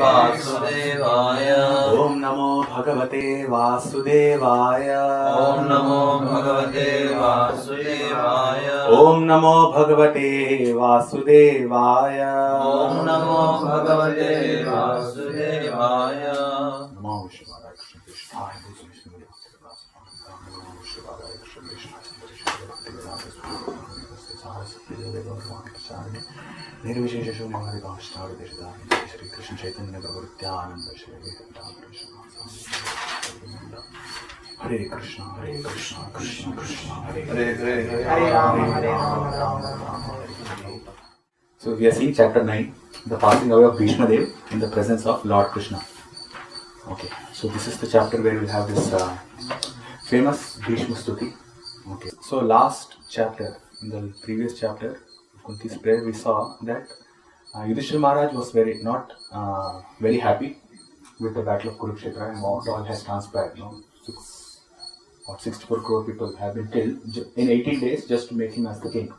वासुदेवाय। ओम नमो भगवते वासुदेवाय। ओम नमो भगवते वासुदेवाय। ओम नमो भगवते वासुदेवाय। ओम नमो भगवते वासुदेवाय। नमो शिवाय कृष्ण कृष्णाय विष्णु नमो शिवाय कृष्ण कृष्णाय निर्विशेष शून्यवादी भाषावि देशदारि श्री कृष्ण चैतन्य प्रभु नित्यानंद श्री अद्वैत कृष्ण हरे Krishna Krishna Krishna Hare Hare Hare Hare Ram, Ram Ram, Hare Hare. So we are seeing chapter 9, the passing away of Bhishma Dev in the presence of Lord Krishna. Okay, so this is the chapter where we have this famous Bhishma Stuti. Okay, so last chapter, in the previous chapter, Kunti's prayer, we saw that Yudhishthira Maharaj was not very happy with the battle of Kurukshetra and what all has transpired. 64 crore people have been killed in 18 days just to make him as the king.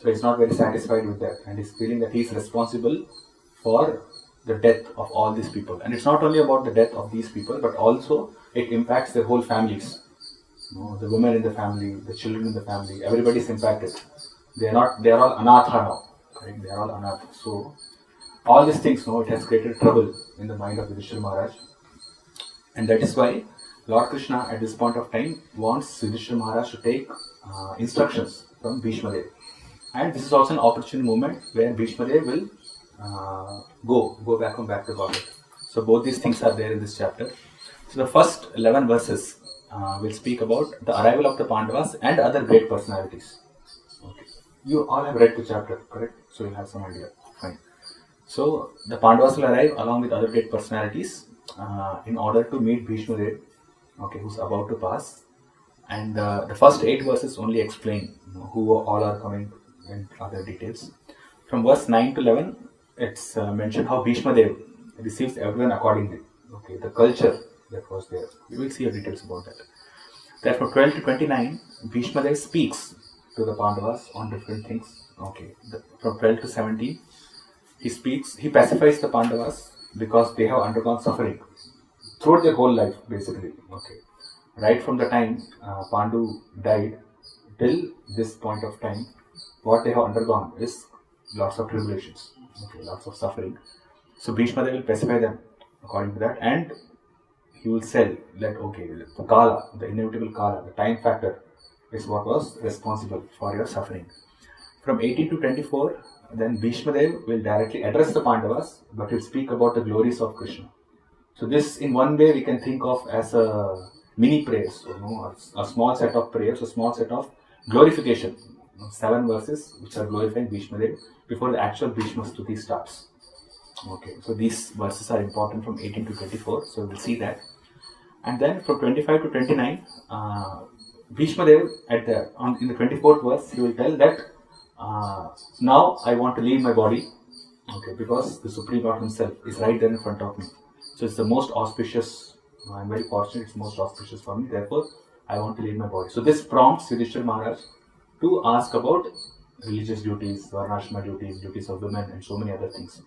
So he's not very satisfied with that and he's feeling that he's responsible for the death of all these people. And it's not only about the death of these people, but also it impacts their whole families. The women in the family, the children in the family, everybody is impacted. They are all anatha now. Correct? They are all anatha. So all these things, it has created trouble in the mind of Yudhishthira Maharaj. And that is why Lord Krishna at this point of time wants Yudhishthira Maharaj to take instructions from Bhishma Dev. And this is also an opportune moment where Bhishma Dev will go back to Godhead. So both these things are there in this chapter. So the first 11 verses will speak about the arrival of the Pandavas and other great personalities. Okay. You all have read the chapter, correct? So you have some idea. Fine. So the Pandavas will arrive along with other great personalities in order to meet Bhishma Dev, who's about to pass. And the first 8 verses only explain who all are coming and other details. From verse 9 to 11, it's mentioned how Bhishma Dev receives everyone accordingly. Okay, the culture that was there. We will see details about that. Then from 12 to 29, Bhishma Dev speaks to the Pandavas on different things. Okay, from 12 to 17, he pacifies the Pandavas because they have undergone suffering throughout their whole life, basically. Okay, right from the time Pandu died till this point of time, what they have undergone is lots of tribulations, lots of suffering. So Bhishma Dev will pacify them according to that, and he will say that the Kala, the inevitable Kala, the time factor is what was responsible for your suffering. From 18 to 24, then Bhishma Dev will directly address the Pandavas, but he'll speak about the glories of Krishna. So this, in one way, we can think of as a mini prayers, a small set of prayers, a small set of glorification. 7 verses which are glorifying Bhishma Dev before the actual Bhishma Stuti starts. Okay, so these verses are important from 18 to 24, so we'll see that. And then from 25 to 29, Bhishma Dev in the 24th verse, he will tell that now I want to leave my body, because the Supreme Lord himself is right there in front of me. So it's the most auspicious, I'm very fortunate, it's most auspicious for me, therefore I want to leave my body. So this prompts Yudhishthira Maharaj to ask about religious duties, varnashrama duties of women and so many other things.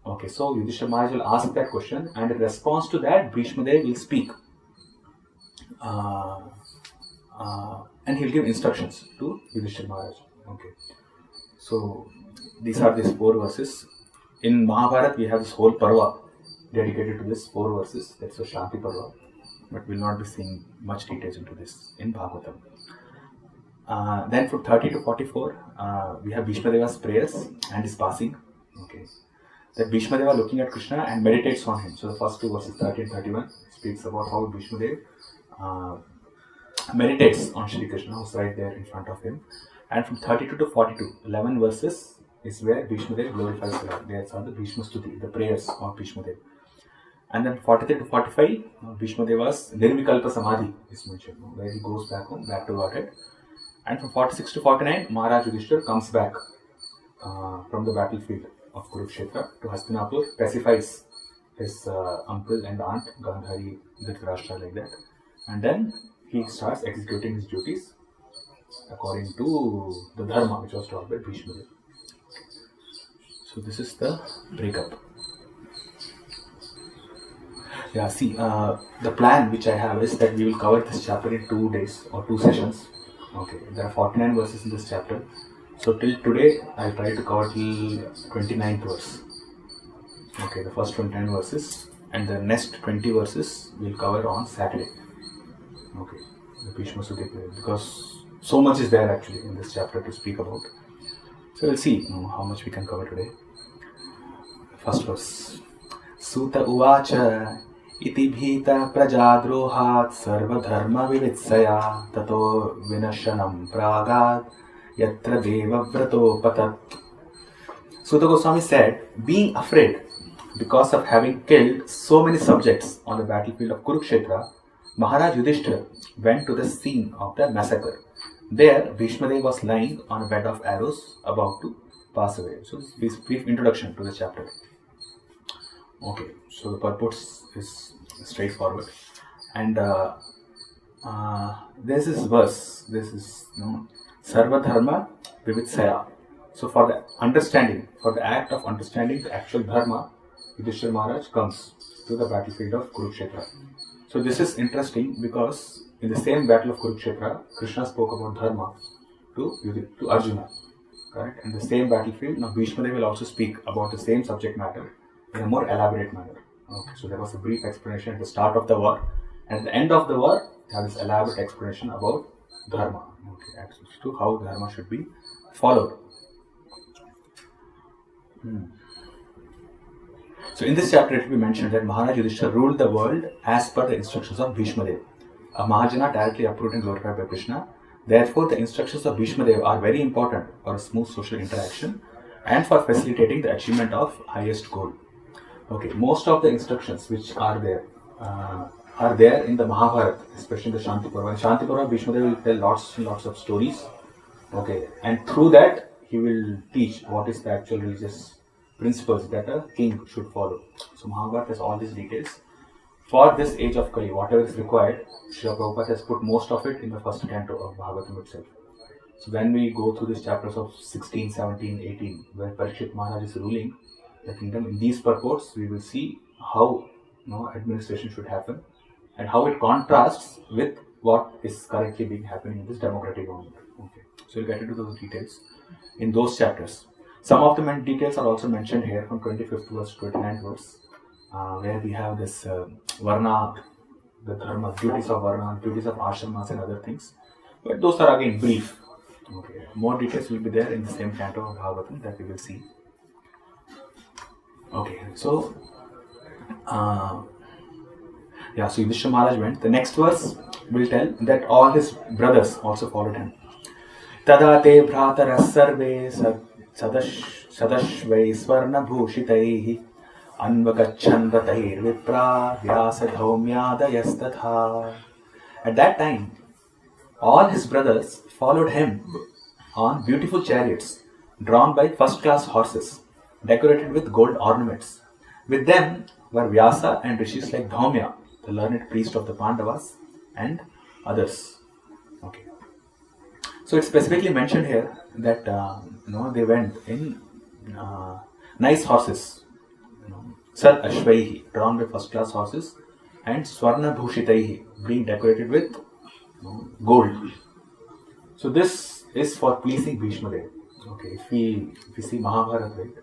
Okay, so Yudhishthira Maharaj will ask that question, and in response to that, Bhishma Dev will speak. And he'll give instructions to Yudhishthira Maharaj. Okay, so these are these 4 verses. In Mahabharata, we have this whole parva dedicated to this 4 verses. That's a Shanti Parva, but we'll not be seeing much details into this in Bhagavatam. Then from 30 to 44, we have Bhishma Deva's prayers and his passing. Okay, that Bhishma Deva looking at Krishna and meditates on him. So the first 2 verses, 30 and 31, speaks about how Bhishma Deva meditates on Shri Krishna, who's right there in front of him. And from 32 to 42, 11 verses is where Bhishma Deva glorifies the Lord. There's the Bhishma Stuti, the prayers of Bhishma Deva. And then 43 to 45, Bhishma Deva's Nirvikalpa Samadhi is mentioned, where he goes back home, back to Godhead. And from 46 to 49, Maharaj Yudhishthira comes back from the battlefield of Kurukshetra to Hastinapur, pacifies his uncle and aunt, Gandhari, Dhritarashtra, like that. And then he starts executing his duties according to the dharma which was taught by Bhishma Deva. So this is the breakup. Yeah, see, the plan which I have is that we will cover this chapter in 2 days or 2 sessions. Okay, there are 49 verses in this chapter. So till today, I'll try to cover till 29th verse. Okay, the first 29 verses, and the next 20 verses we'll cover on Saturday. Okay, the Bhishma Sutta period, because so much is there actually in this chapter to speak about. So we'll see how much we can cover today. First verse. Suta uvacha iti bhita prajadrohat sarvadharma vivitsaya tato vinashanam pragat yatra deva vrato patat. Suta Goswami said, being afraid because of having killed so many subjects on the battlefield of Kurukshetra, Maharaj Yudhishthira went to the scene of the massacre. There, Bhishmadev was lying on a bed of arrows about to pass away. So this brief introduction to the chapter. Okay, so the purport is straightforward. And there's this verse, this is Sarva Dharma Vivitsaya. So for the understanding, for the act of understanding the actual Dharma, Yudhishthira Maharaj comes to the battlefield of Kurukshetra. So this is interesting because in the same battle of Kurukshetra, Krishna spoke about Dharma to Arjuna. Correct? In the same battlefield, now Bhishma will also speak about the same subject matter in a more elaborate manner. Okay, so there was a brief explanation at the start of the war, and at the end of the war, there is elaborate explanation about Dharma. Okay, as to how Dharma should be followed. So in this chapter it will be mentioned that Maharaj Yudhishthira ruled the world as per the instructions of Bhishma Dev, a Mahajana directly approved and glorified by Krishna. Therefore, the instructions of Bhishma Dev are very important for a smooth social interaction and for facilitating the achievement of highest goal. Okay, most of the instructions which are there in the Mahabharata, especially in the Shanti Parva. In Shanti Parva, Bhishma Dev will tell lots and lots of stories. Okay, and through that he will teach what is the actual religious principles that a king should follow. So Mahabharata has all these details. For this age of Kali, whatever is required, Srila Prabhupada has put most of it in the first canto of Bhagavatam itself. So when we go through these chapters of 16, 17, 18, where Parikshit Maharaj is ruling the kingdom, in these purports we will see how administration should happen and how it contrasts with what is currently being happening in this democratic government. Okay. So we'll get into those details in those chapters. Some of the details are also mentioned here from 25th verse to 29th verse, where we have this Varna, the Dharma, duties of Varna, duties of Ashramas and other things. But those are again brief. Okay. More details will be there in the same canto of Bhagavatam that we will see. Okay, so so Yudhishthira Maharaj went. The next verse will tell that all his brothers also followed him. Tada te bhrataras sarve sadashvai swarna bhushitaihi anvagachan ratair vipra vyasa dhaumyadayastatha. At that time, all his brothers followed him on beautiful chariots drawn by first-class horses, decorated with gold ornaments. With them were Vyasa and rishis like Dhaumya, the learned priest of the Pandavas, and others. Okay. So it's specifically mentioned here that they went in nice horses, Sat Ashvaihi, drawn by first-class horses, and Swarna Bhushitaihi, being decorated with gold. So this is for pleasing Bhishma Dev. Okay, if we see Mahabharata, right,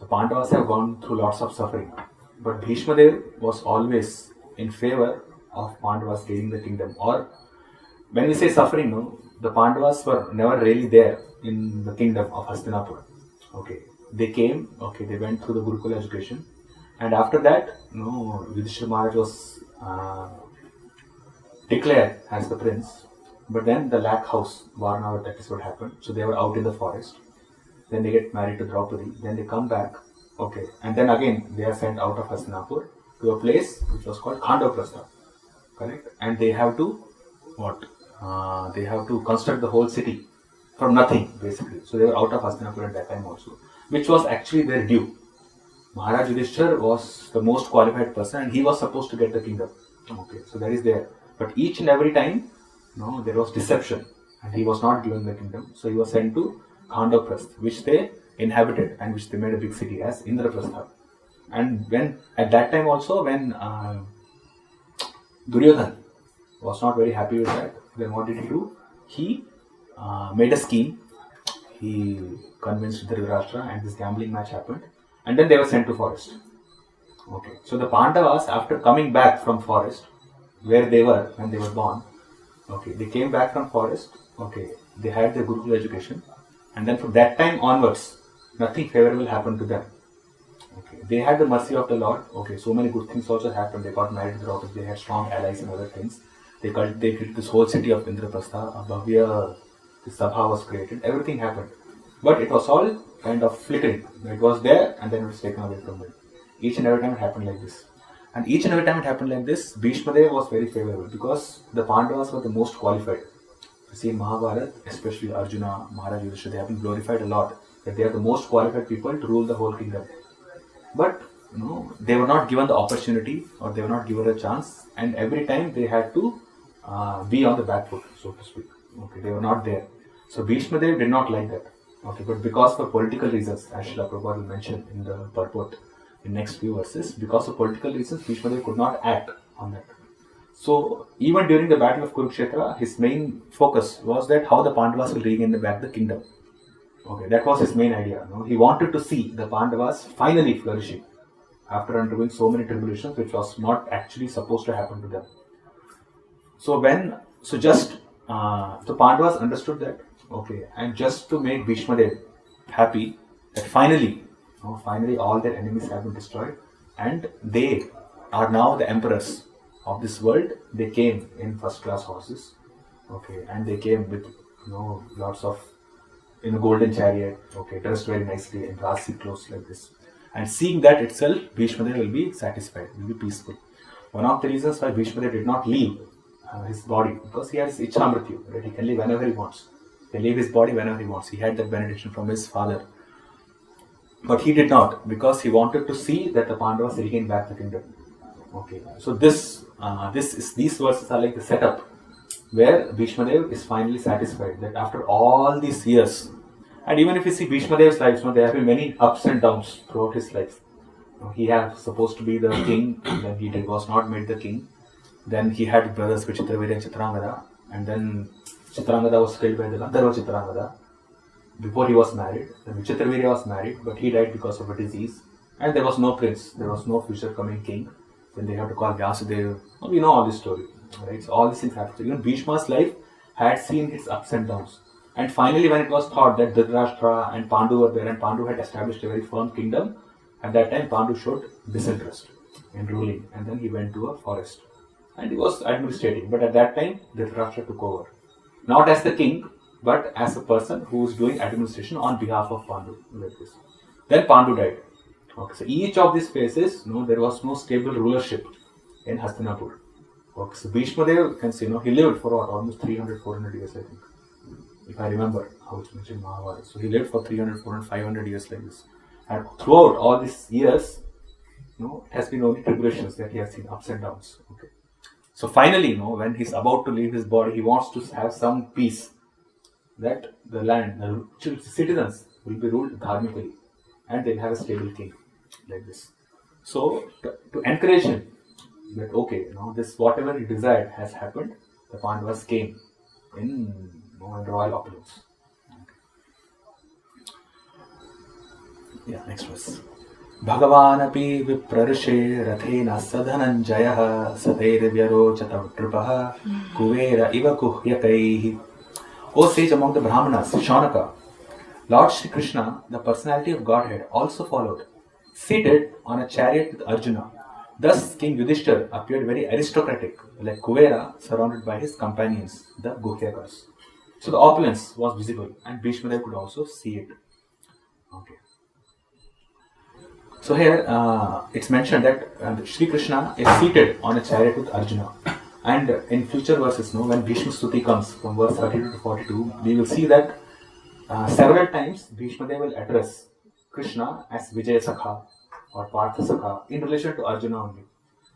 the Pandavas have gone through lots of suffering, but Bhishma Dev was always in favor of Pandavas gaining the kingdom. Or when we say suffering, the Pandavas were never really there in the kingdom of Hastinapur. Okay, they came. Okay, they went through the Gurukula education, and after that, Yudhishthira Maharaj was declared as the prince. But then the Lakh House Varna episode happened, so they were out in the forest. Then they get married to Draupadi. Then they come back. Okay, and then again they are sent out of Hastinapur to a place which was called Khandavaprastha. Correct? And they have to they have to construct the whole city from nothing, basically. So they were out of Hastinapur at that time also, which was actually their due. Maharaj Yudhishthira was the most qualified person, and he was supposed to get the kingdom. Okay, so that is there. But each and every time, there was deception, and he was not given the kingdom. So he was sent to Khandavaprastha, which they inhabited and which they made a big city as Indraprastha. And when at that time also, when Duryodhan was not very happy with that, then what did he do? He made a scheme. He convinced Dhritarashtra, and this gambling match happened. And then they were sent to forest. Okay. So the Pandavas, after coming back from forest, where they were when they were born, okay, they came back from forest. Okay, they had their Gurukul education, and then from that time onwards, nothing favorable happened to them. Okay, they had the mercy of the Lord. Okay, so many good things also happened. They got married to Draupadi. They had strong allies and other things. They cultivated this whole city of Indraprastha. A Bhavya Sabha was created. Everything happened, but it was all kind of flickering. It was there, and then it was taken away from them. Each and every time it happened like this. And each and every time it happened like this, Bhishma Dev was very favorable because the Pandavas were the most qualified. You see in Mahabharata, especially Arjuna, Maharaj Yudhishthira, they have been glorified a lot that they are the most qualified people to rule the whole kingdom. But they were not given the opportunity, or they were not given a chance, and every time they had to be on the back foot, so to speak. Okay, they were not there. So Bhishma Dev did not like that. Okay, but because for political reasons, as Srila Prabhupada will mention in the purport in next few verses, because of political reasons, Bhishma Dev could not act on that. So even during the battle of Kurukshetra, his main focus was that how the Pandavas will regain back the kingdom. Okay, that was his main idea. He wanted to see the Pandavas finally flourishing after undergoing so many tribulations, which was not actually supposed to happen to them. So the Pandavas understood that. Okay, and just to make Bhishma Dev happy, that finally all their enemies have been destroyed, and they are now the emperors of this world. They came in first-class horses. Okay, and they came with lots of in a golden chariot, okay, dressed very nicely in Rasi clothes like this. And seeing that itself, Bhishma Dev will be satisfied, will be peaceful. One of the reasons why Bhishma Dev did not leave his body, because he has Ichamrityu, right? He can leave whenever he wants. He can leave his body whenever he wants. He had that benediction from his father. But he did not, because he wanted to see that the Pandavas regain back the kingdom. Okay, so these verses are like the setup where Bhishma Dev is finally satisfied that after all these years, and even if you see Bhishma Dev's life, there have been many ups and downs throughout his life. He was supposed to be the king, then he was not made the king. Then he had brothers Vichitravirya and Chitrangada, and then Chitrangada was killed by the Gandharva Chitrangada before he was married. Then Vichitravirya was married, but he died because of a disease, and there was no prince, there was no future coming king. Then they have to call Vyasadeva. We know all this story. Right? So all these things happened. So even Bhishma's life had seen its ups and downs. And finally, when it was thought that Dhritarashtra and Pandu were there, and Pandu had established a very firm kingdom, at that time Pandu showed disinterest in ruling, and then he went to a forest and he was administrating. But at that time, Dhritarashtra took over, not as the king, but as a person who was doing administration on behalf of Pandu, like this. Then Pandu died. Okay, so each of these phases, there was no stable rulership in Hastinapur. Okay, so Bhishma Dev, you can say, he lived for almost 300-400 years, I think, if I remember how it's mentioned in Mahabharata. So he lived for 300, 400, 500 years like this. And throughout all these years, it has been only tribulations that he has seen, ups and downs. Okay. So finally, when he's about to leave his body, he wants to have some peace, that the land, the citizens will be ruled dharmically, and they'll have a stable king, like this. So to encourage him, that okay, this whatever he desired has happened, the Pandavas came in royal opulence. Yeah, next verse. Bhagavanapi viprarshe rathena sadhananjayah sateirvyarocata trupah kuvera iva kuhyakaihi. O sage among the Brahmanas, Shaunaka, Lord Shri Krishna, the personality of Godhead, also followed, seated on a chariot with Arjuna. Thus King Yudhishthira appeared very aristocratic, like Kuvera, surrounded by his companions, the Guhyakas. So the opulence was visible, and Bhishma Dev could also see it. Okay. So here it's mentioned that Shri Krishna is seated on a chariot with Arjuna. And in future verses, when Bhishma Stuti comes from verse 32 to 42, we will see that several times Bhishma Dev will address Krishna as Vijaya Sakha or Partha Sakha in relation to Arjuna only.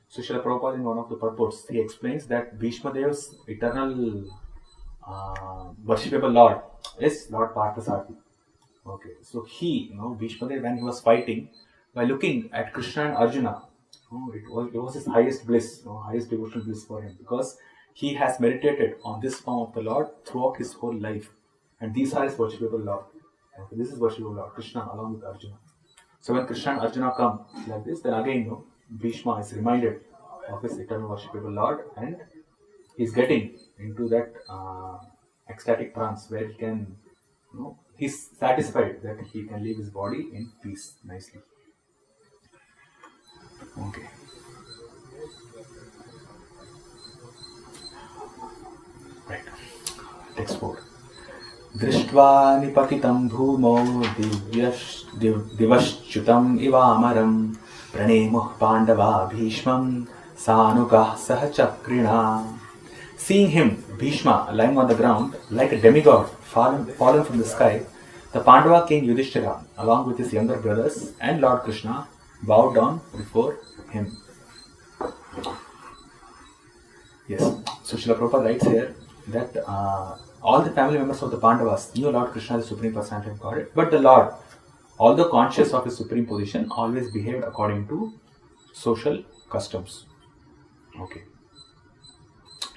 So Srila Prabhupada, in one of the purports, he explains that Bhishma Dev's eternal worshipable Lord is Lord Parthasarathi. Okay, so Bhishma Dev, when he was fighting, by looking at Krishna and Arjuna, it was his highest bliss, highest devotional bliss for him, because he has meditated on this form of the Lord throughout his whole life, and these are his worshipable Lord. Okay, this is worshipable Lord Krishna along with Arjuna. So when Krishna and Arjuna come like this, then again, Bhishma is reminded of his eternal worshipable Lord, and he's getting into that ecstatic trance where he can, he's satisfied that he can leave his body in peace nicely. Okay. Right. Text 4. दृष्ट्वा निपतितं भूमौ दिवश्च्युतम् इवामरं प्रणेमुः पाण्डवा भीष्मं सानुगाः सहचक्रिणा. Seeing him, Bhishma, lying on the ground like a demigod fallen from the sky, the Pandava king Yudhishthira, along with his younger brothers and Lord Krishna, bowed down before him. Yes, so Srila Prabhupada writes here that all the family members of the Pandavas knew Lord Krishna as the Supreme Personality of Godhead, but the Lord, although conscious of his supreme position, always behaved according to social customs. Okay.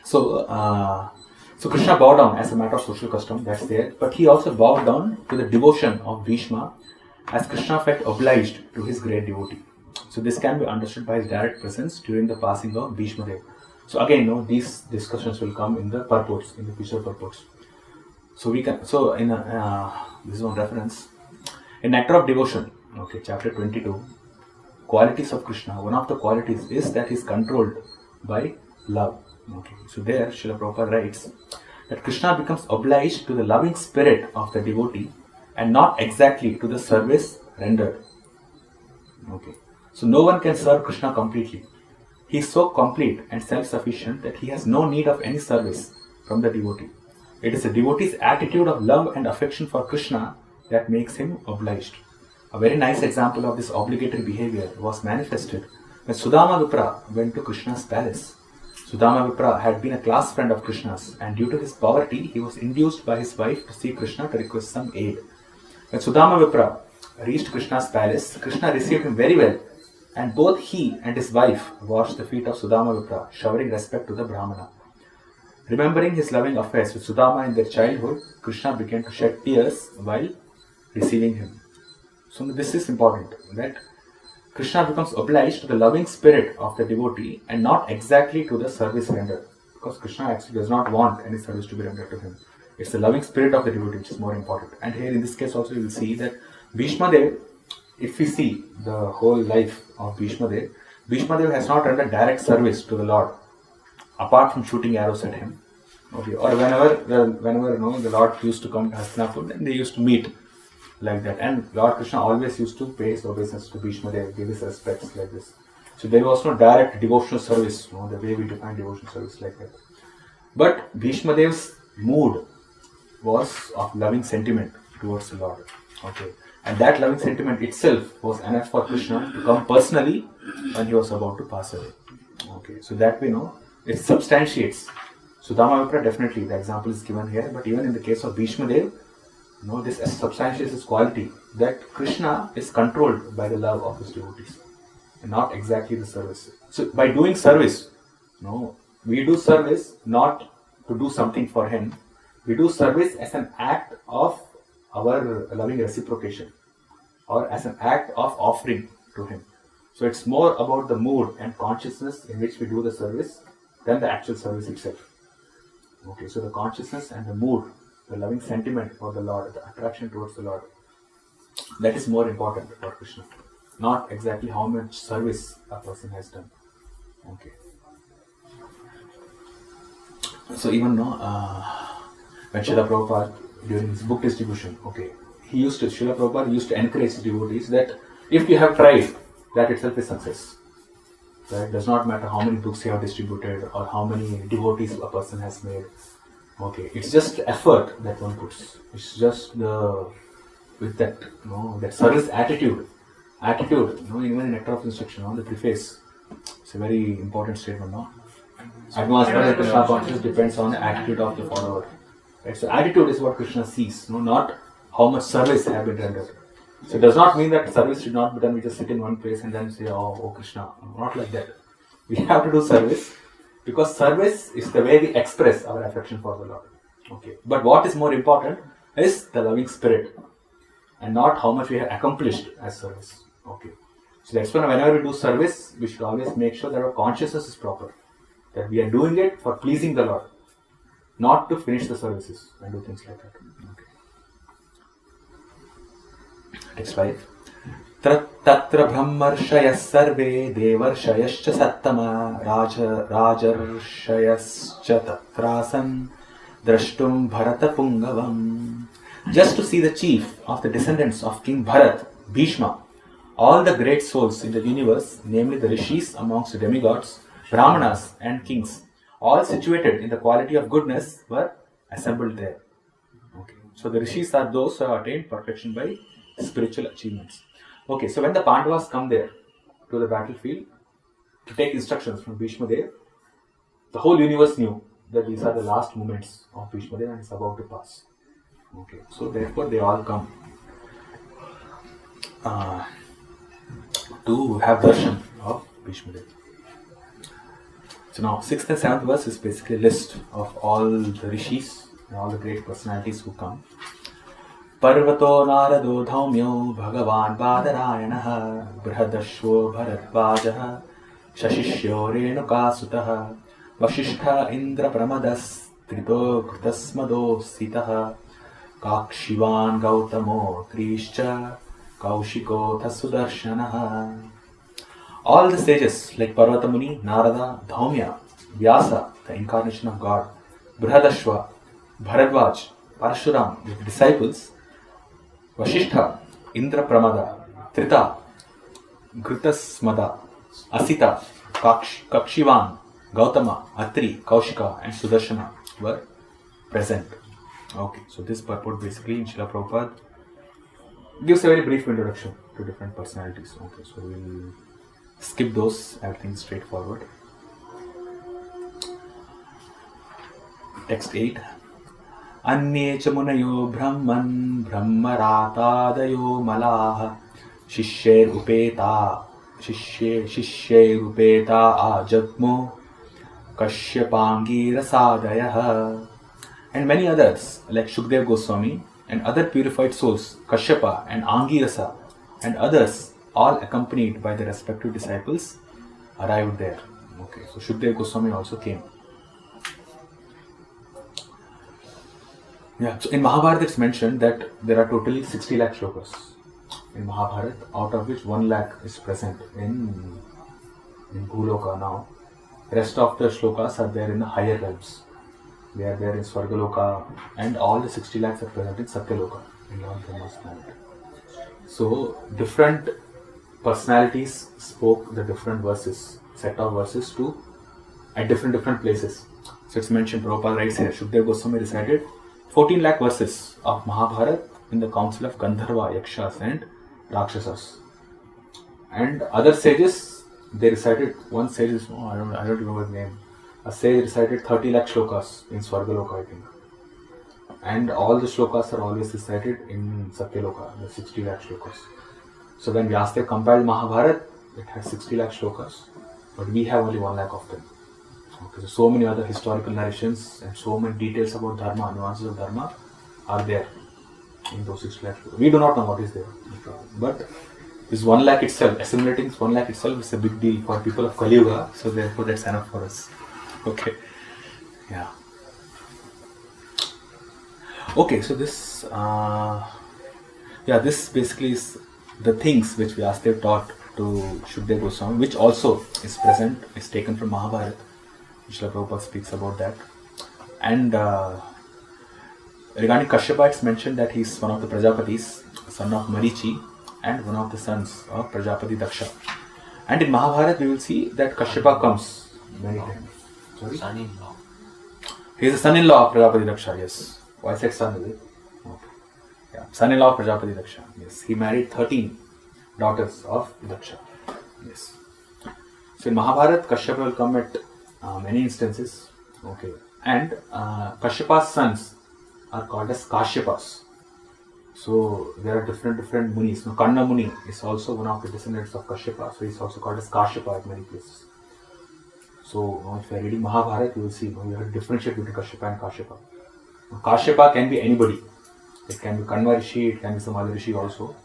So Krishna bowed down as a matter of social custom, that's there, but he also bowed down to the devotion of Bhishma, as Krishna felt obliged to his great devotee. So this can be understood by his direct presence during the passing of Bhishma Dev. So again, these discussions will come in the purports, in the future purports. So we can, this is one reference. In Nectar of Devotion, okay, chapter 22, qualities of Krishna, one of the qualities is that he is controlled by love. Okay, so there Srila Prabhupada writes that Krishna becomes obliged to the loving spirit of the devotee and not exactly to the service rendered. Okay, so no one can serve Krishna completely. He is so complete and self-sufficient that he has no need of any service from the devotee. It is the devotee's attitude of love and affection for Krishna that makes him obliged. A very nice example of this obligatory behavior was manifested when Sudama Vipra went to Krishna's palace. Sudama Vipra had been a class friend of Krishna's, and due to his poverty, he was induced by his wife to see Krishna to request some aid. When Sudama Vipra reached Krishna's palace, Krishna received him very well, and both he and his wife washed the feet of Sudama Vipra, showering respect to the Brahmana. Remembering his loving affairs with Sudama in their childhood, Krishna began to shed tears while receiving him. So this is important, that Krishna becomes obliged to the loving spirit of the devotee and not exactly to the service rendered, because Krishna actually does not want any service to be rendered to him. It's the loving spirit of the devotee which is more important. And here in this case also you will see that Bhishma Dev, if we see the whole life of Bhishma Dev has not rendered direct service to the Lord apart from shooting arrows at him. Okay, or whenever the Lord used to come to Hastinapur, then they used to meet like that, and Lord Krishna always used to pay his obeisance to Bhishma Dev, give his respects like this. So there was no direct devotional service, the way we define devotional service like that. But Bhishma Dev's mood was of loving sentiment towards the Lord. Okay, and that loving sentiment itself was enough for Krishna to come personally when he was about to pass away. Okay, so that we know it substantiates. Sudama Vipra, definitely the example is given here, but even in the case of Bhishma Dev, this substantiates this quality that Krishna is controlled by the love of his devotees and not exactly the service. So by doing service, we do service not to do something for him. We do service as an act of our loving reciprocation or as an act of offering to him. So it's more about the mood and consciousness in which we do the service than the actual service itself. Okay, so the consciousness and the mood, the loving sentiment for the Lord, the attraction towards the Lord, that is more important for Krishna, not exactly how much service a person has done. Okay. So even when Srila Prabhupada, during his book distribution, Srila Prabhupada used to encourage devotees that if you have tried, that itself is success. So it does not matter how many books you have distributed or how many devotees a person has made. Okay, it's just the effort that one puts. It's just with that, that service attitude. Even in Nectar of Instruction, the preface, it's a very important statement, Advancement of Krishna consciousness depends on the attitude of the follower. Right? So attitude is what Krishna sees, not how much service have been rendered. So it does not mean that service should not be done. We just sit in one place and then say, oh Krishna. Not like that. We have to do service because service is the way we express our affection for the Lord. Okay. But what is more important is the loving spirit and not how much we have accomplished as service. Okay. So that's why whenever we do service, we should always make sure that our consciousness is proper. That we are doing it for pleasing the Lord. Not to finish the services and do things like that. Okay. Text 5. Tatra brahmarshayas sarve devarshayascha sattama rajarshayascha tatrasan drashtum bharata pungavam. Just to see the chief of the descendants of King Bharat, Bhishma, all the great souls in the universe, namely the rishis amongst the demigods, brahmanas and kings, all situated in the quality of goodness, were assembled there. Okay. So the rishis are those who have attained perfection by spiritual achievements. Okay, so when the Pandavas come there to the battlefield to take instructions from Bhishma Dev, the whole universe knew that these are the last moments of Bhishma Dev and it's about to pass. Okay, so therefore they all come to have darshan of Bhishma Dev. So now 6th and 7th verse is basically a list of all the rishis and all the great personalities who come. Parvato narado dhaumyo bhagavan badarayanaha brihadashvo bharadvajaha shashishyo renukasutaha vashishtha indra pramadas trito kritasmado sitaha kakshivan gautamo trishcha kaushiko thasudarshanaha. All the sages like Parvata Muni, Narada, Dhaumya, Vyasa, the incarnation of God, Brihadashva, Bharadvaj, Parshuram, the disciples, Vashishtha, Indra Pramada, Trita, Ghrutasmada, Asita, Kakshivan, Gautama, Atri, Kaushika and Sudarshana were present. Okay, so this purport basically in Srila Prabhupada gives a very brief introduction to different personalities. Okay, so we will skip those, everything straightforward. Text 8. Anye cha munayo brahman brahmaratadayo malaha shishyer upeta ajagmo kashyapangir sadayah. And many others like Shukdev Goswami and other purified souls, Kashyapa and Angirasa and others, all accompanied by their respective disciples, arrived there. Okay, so Shukdev Goswami also came. Yeah, so in Mahabharata it's mentioned that there are totally 60 lakh shlokas in Mahabharata, out of which 1 lakh is present in Bhuloka now. Rest of the shlokas are there in the higher realms. They are there in Swargaloka and all the 60 lakhs are present in Satyaloka, in Lord Brahma's planet. So different personalities spoke the different verses, set of verses to at different places. So it's mentioned, Prabhupada writes here, Shukdev Goswami recited 14 lakh verses of Mahabharata in the council of Gandharva, Yakshas and Rakshasas. And other sages, they recited, one sage is, I don't remember his name, a sage recited 30 lakh shlokas in Swargaloka, I think. And all the shlokas are always recited in Satyaloka, the 60 lakh shlokas. So when Vyasadeva compiled Mahabharata, it had 60 lakh shlokas, but we have only 1 lakh of them. Okay, so many other historical narrations and so many details about Dharma, nuances of Dharma are there in those 60 lakh shlokas. We do not know what is there, but this 1 lakh itself, assimilating 1 lakh itself is a big deal for people of Kali Yuga, so therefore that's enough for us. Okay, yeah. Okay, so this, this basically is the things which Vyasadeva taught to Shukdev Goswami, which also is present, is taken from Mahabharata. Srila Prabhupada speaks about that. And regarding Kashyapa, it's mentioned that he is one of the Prajapatis, son of Marichi, and one of the sons of Prajapati Daksha. And in Mahabharata, we will see that Kashyapa comes many times. Sorry? Son-in-law. He is the son-in-law of Prajapati Daksha, yes. Why I said son, is it? Okay. Yeah. Son-in-law of Prajapati Daksha. Yes. He married 13 daughters of Daksha. Yes. So in Mahabharata, Kashyapa will come at many instances. Okay. And Kashyapa's sons are called as Kashyapas. So there are different munis. Now, Kanna Muni is also one of the descendants of Kashyapa, so he's also called as Kashyapa at many places. So if you are reading Mahabharata, you will see you have to differentiate between Kashyapa and Kashyapa. Now, Kashyapa can be anybody. It can be Kanva Rishi, it can be some other Rishi also.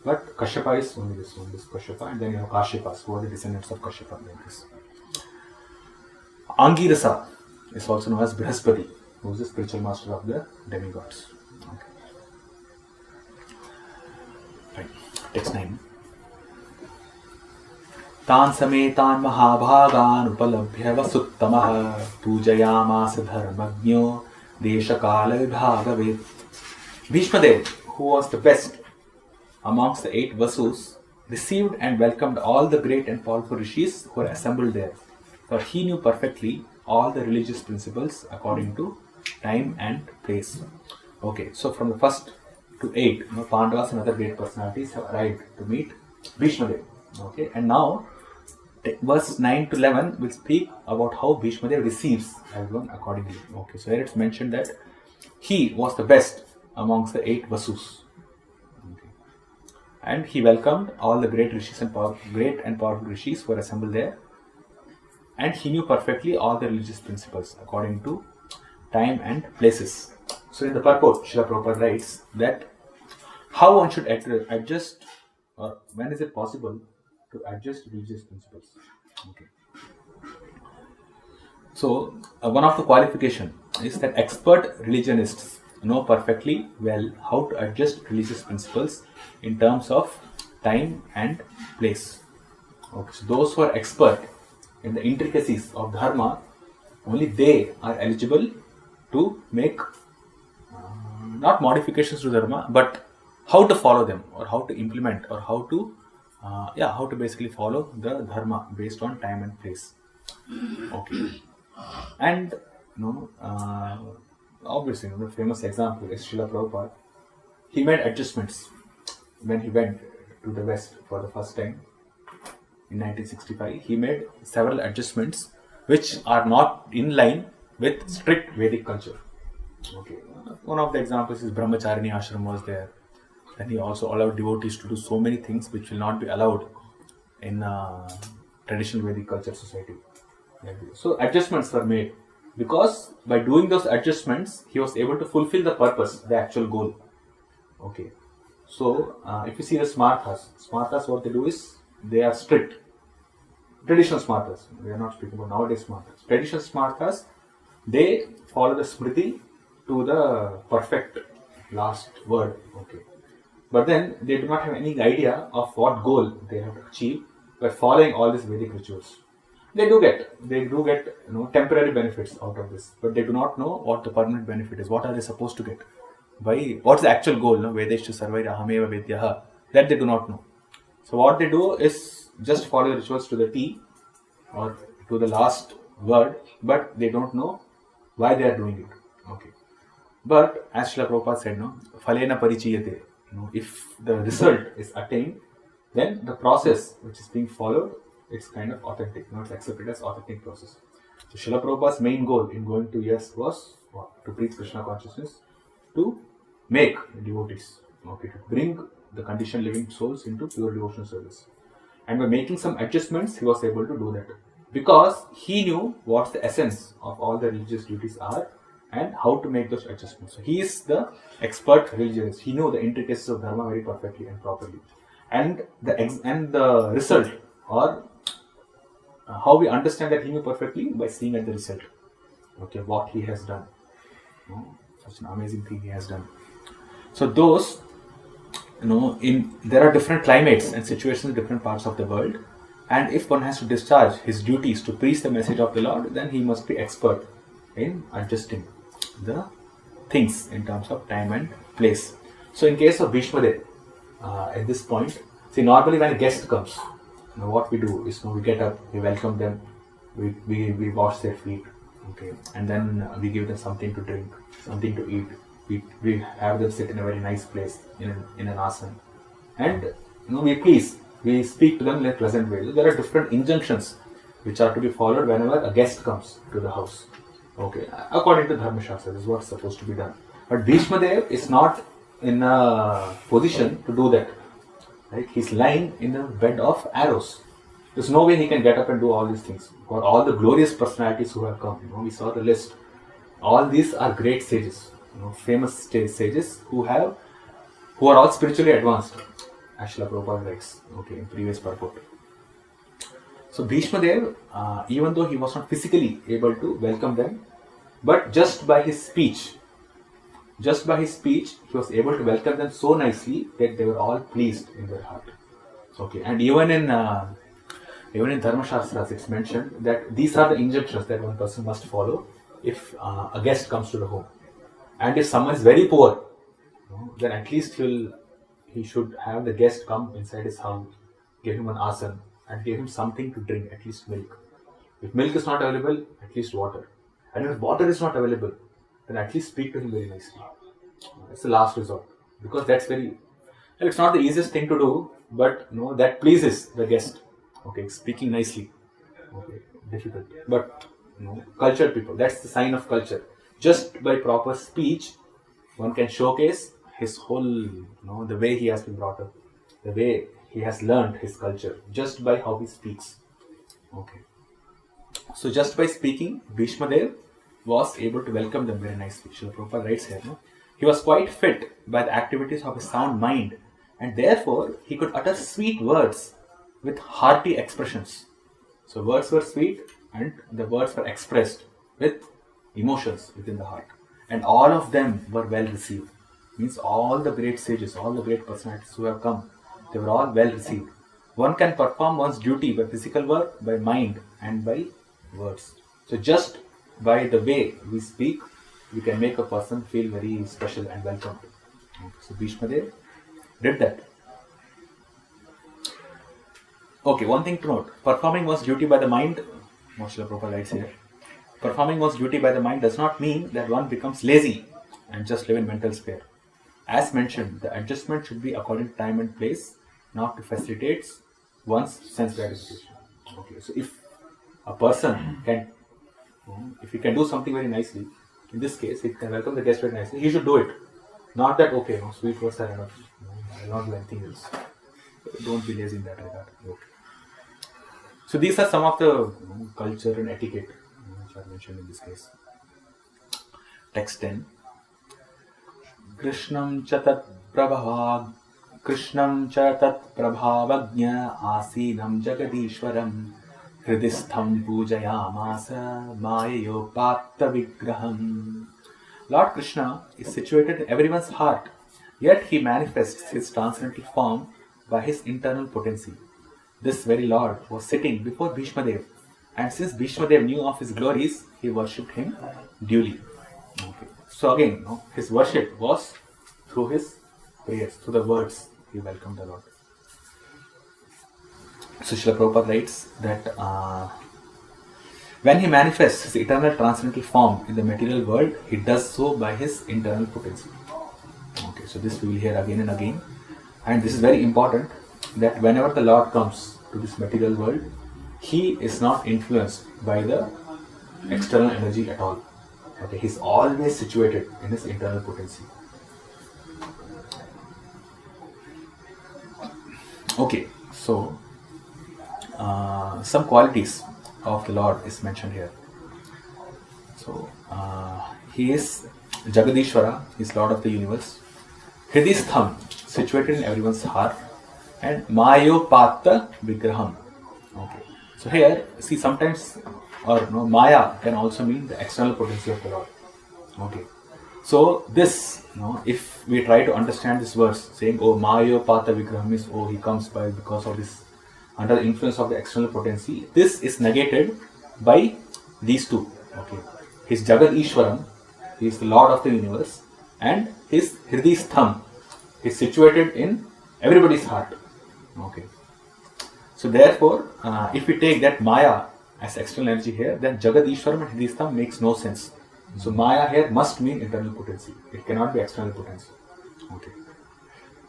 But Kashyapa is only this Kashyapa, and then you have Kashyapas, who are the descendants of Kashyapa. Like this. Angirasa is also known as Brihaspati, who is the spiritual master of the demigods. Okay. Right. Text 9. तान् समेतान् महाभागान् उपलभ्य वसुत्तमः पूजयामास धर्मज्ञो देशकालविभागवेत्. Bhishmadev, who was the best amongst the 8 Vasus, received and welcomed all the great and powerful rishis who were assembled there, for he knew perfectly all the religious principles according to time and place. Okay, so from the first to 8, Pandavas and other great personalities have arrived to meet Bhishmadev. Okay, and now verse 9 to 11 will speak about how Bhishmadev receives everyone accordingly. Okay, so here it's mentioned that he was the best amongst the 8 Vasus. Okay. And he welcomed all the great rishis and powerful rishis who were assembled there. And he knew perfectly all the religious principles according to time and places. So in the purport, Srila Prabhupada writes that how one should adjust, or when is it possible to adjust religious principles. Okay. So one of the qualification is that expert religionists know perfectly well how to adjust religious principles in terms of time and place. Okay. So those who are expert in the intricacies of dharma, only they are eligible to make not modifications to dharma, but how to follow them, or how to implement, or how to basically follow the dharma based on time and place. Okay. And obviously, the famous example is Srila Prabhupada. He made adjustments when he went to the West for the first time in 1965. He made several adjustments which are not in line with strict Vedic culture. Okay. One of the examples is Brahmacharini ashram was there. And he also allowed devotees to do so many things which will not be allowed in traditional Vedic culture society. So adjustments were made, because by doing those adjustments, he was able to fulfill the purpose, the actual goal. Okay. So if you see the smartas, what they do is they are strict. Traditional smartas, we are not speaking about nowadays smartas. Traditional smartas, they follow the smriti to the perfect last word. Okay. But then they do not have any idea of what goal they have to achieve by following all these Vedic rituals. They do get temporary benefits out of this, but they do not know what the permanent benefit is. What are they supposed to get? What's the actual goal? Vedeshtu sarvai ahameva vedyaha. That they do not know. So what they do is just follow the rituals to the T, or to the last word, but they don't know why they are doing it. Okay. But as Srila Prabhupada said, phalena parichiyate. If the result is attained, then the process which is being followed, it's kind of authentic. It's accepted as authentic process. So Srila Prabhupada's main goal in going to US was to preach Krishna consciousness, to make devotees, to bring the conditioned living souls into pure devotional service. And by making some adjustments, he was able to do that, because he knew what the essence of all the religious duties are and how to make those adjustments. So he is the expert religionist. He knew the intricacies of dharma very perfectly and properly. And the result, or how we understand that he knew perfectly, by seeing at the result. Okay, what he has done. Such an amazing thing he has done. So those, there are different climates and situations in different parts of the world. And if one has to discharge his duties to preach the message of the Lord, then he must be expert in adjusting the things in terms of time and place. So in case of Bhishmadev, at this point, see, normally when a guest comes, what we do is we get up, we welcome them, we wash their feet, okay, and then we give them something to drink, something to eat. We have them sit in a very nice place in an asana, and we speak to them in a pleasant way. So there are different injunctions which are to be followed whenever a guest comes to the house. Okay, according to Dharma Shastra, this is what's supposed to be done. But Bhishmadev is not in a position to do that. Right? He's lying in a bed of arrows. There's no way he can get up and do all these things. For all the glorious personalities who have come, we saw the list. All these are great sages, famous sages who are all spiritually advanced. As Srila Prabhupada writes, in previous purport. So Bhishma Dev, even though he was not physically able to welcome them, but just by his speech, he was able to welcome them so nicely that they were all pleased in their heart. And even in Dharma Shastras, it's mentioned that these are the injunctions that one person must follow if a guest comes to the home. And if someone is very poor, then at least he should have the guest come inside his house, give him an asan, and give him something to drink, at least milk. If milk is not available, at least water. And if water is not available, then at least speak to him very nicely. It's the last resort. Because it's not the easiest thing to do, but that pleases the guest. Speaking nicely. Difficult. But cultured people, that's the sign of culture. Just by proper speech, one can showcase his whole, the way he has been brought up, the way he has learned his culture, just by how he speaks. So just by speaking, Bhishma Dev was able to welcome them very nicely. Srila Prabhupada writes here, he was quite fit by the activities of his sound mind, and therefore he could utter sweet words with hearty expressions. So words were sweet, and the words were expressed with emotions within the heart. And all of them were well received. Means all the great sages, all the great personalities who have come, they were all well received. One can perform one's duty by physical work, by mind, and by words. So just by the way we speak, we can make a person feel very special and welcomed. So Bhishma Dev did that. One thing to note. Performing one's duty by the mind, Srila Prabhupada writes here, performing one's duty by the mind does not mean that one becomes lazy and just live in mental spare. As mentioned, the adjustment should be according to time and place, not to facilitate one's sense gratification. So if a person can, if he can do something very nicely, in this case, he can welcome the guest very nicely, he should do it. Not that, sweet words are enough, I will not do anything else. Don't be lazy in that regard. So these are some of the culture and etiquette which are mentioned in this case. Text 10. Krishnam cha tat prabhavagnya asinam jagadishwaram hridistham pujayamasa mayayopatta vigraham. Lord Krishna is situated in everyone's heart, yet he manifests his transcendental form by his internal potency. This very Lord was sitting before Bhishma Dev, and since Bhishma Dev knew of his glories, he worshipped him duly. So again, his worship was through his prayers, through the words he welcomed the Lord. So Srila Prabhupada writes that when he manifests his eternal transcendental form in the material world, he does so by his internal potency. So this we will hear again and again. And this is very important, that whenever the Lord comes to this material world, he is not influenced by the external energy at all. He is always situated in his internal potency. So some qualities of the Lord is mentioned here. So he is Jagadishwara, he is Lord of the universe. Hridistham, situated in everyone's heart, and Mayopatta Vigraham. So here, see, sometimes Maya can also mean the external potency of the Lord. So this, if we try to understand this verse, saying, Mayopatta Vigraham means, he comes by because of this, under the influence of the external potency, this is negated by these two. His Jagad Ishwaram, he is the Lord of the universe, and his Hridistham is situated in everybody's heart. So therefore, if we take that Maya as external energy here, then Jagad Ishwaram and Hridistham makes no sense. So Maya here must mean internal potency. It cannot be external potency.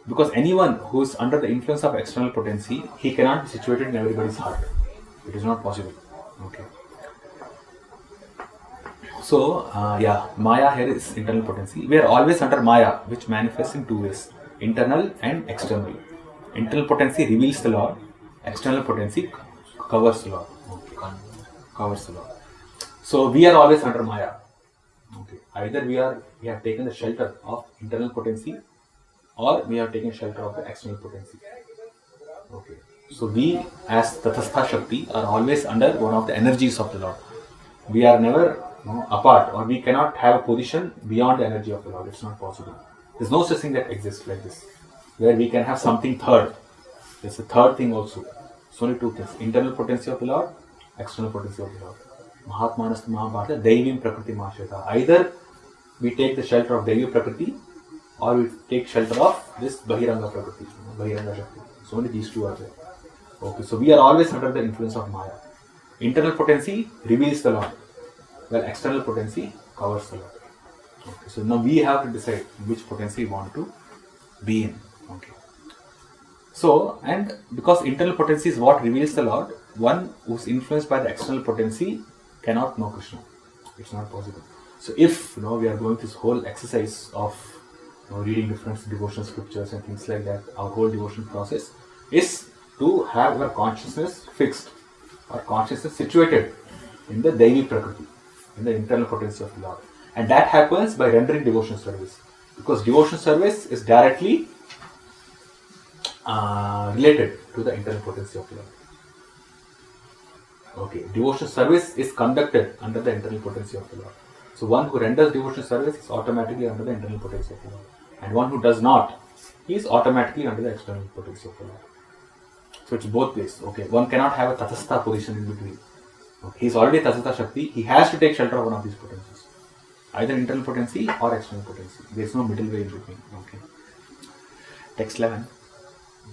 Because anyone who is under the influence of external potency, he cannot be situated in everybody's heart. It is not possible. So, Maya here is internal potency. We are always under Maya, which manifests in two ways, internal and external. Internal potency reveals the Lord, external potency covers the Lord. Okay. Covers the Lord. So, we are always under Maya. Okay. Either we have taken the shelter of internal potency, or we have taken shelter of the external potency. Okay. So, we as Tatastha Shakti are always under one of the energies of the Lord. We are never apart, or we cannot have a position beyond the energy of the Lord. It's not possible. There's no such thing that exists like this, where we can have something third. There's a third thing also. It's only two things: internal potency of the Lord, external potency of the Lord. Mahatmanas Mahabharata, Daivim Prakriti Mahashata. Either we take the shelter of Daivi Prakriti, or we take shelter of this Bahiranga Prakriti, Bahiranga Shakti. So only these two are there. Okay, so we are always under the influence of Maya. Internal potency reveals the Lord, while external potency covers the Lord. Okay, so now we have to decide which potency we want to be in. Okay. So, and because internal potency is what reveals the Lord, one who is influenced by the external potency cannot know Krishna. It's not possible. So, if we are going this whole exercise of reading different devotional scriptures and things like that, our whole devotion process is to have our consciousness fixed, our consciousness situated in the Daivi Prakriti, in the internal potency of the Lord. And that happens by rendering devotion service. Because devotion service is directly related to the internal potency of the Lord. Okay, devotion service is conducted under the internal potency of the Lord. So one who renders devotion service is automatically under the internal potency of the Lord. And one who does not, he is automatically under the external potency of the Lord. So it's both ways. Okay, one cannot have a Tatastha position in between. Okay, he is already Tatastha Shakti, he has to take shelter of one of these potencies. Either internal potency or external potency. There is no middle way in between. Okay. Text 11.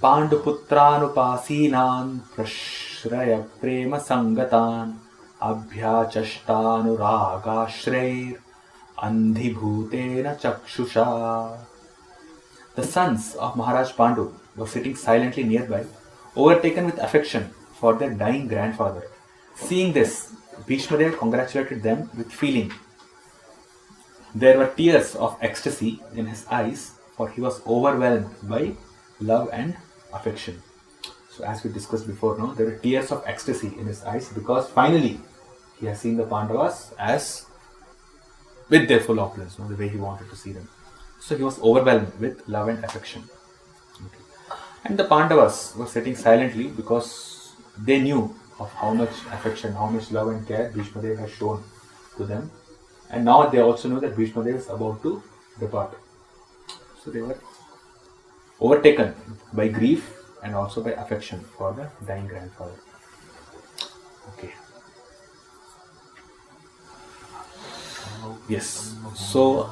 Panduputranupasinan prashraya prema sangatan abhyachashtanuragashrair andhibhutena chakshusha. The sons of Maharaj Pandu were sitting silently nearby, overtaken with affection for their dying grandfather. Seeing this, Bhishmadev congratulated them with feeling. There were tears of ecstasy in his eyes, for he was overwhelmed by love and affection. So as we discussed before, there were tears of ecstasy in his eyes because finally he has seen the Pandavas as with their full opulence, the way he wanted to see them. So he was overwhelmed with love and affection. Okay. And the Pandavas were sitting silently because they knew of how much affection, how much love and care Bhishmadev has shown to them. And now they also know that Bhishmadev is about to depart. So they were overtaken by grief and also by affection for the dying grandfather. Okay. Yes. So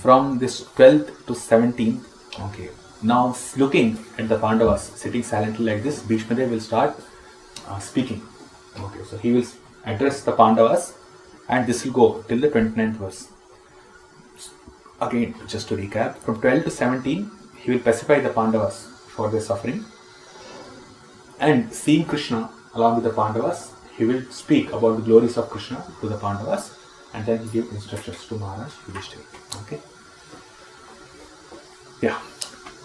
from this 12th to 17th, okay. Now looking at the Pandavas sitting silently like this, Bhishmadev will start speaking. Okay. So he will address the Pandavas, and this will go till the 29th verse. Again, just to recap, from 12 to 17, he will pacify the Pandavas for their suffering. And seeing Krishna along with the Pandavas, he will speak about the glories of Krishna to the Pandavas, and then he give instructions to Maharaj Yudhishthira. Okay. Yeah.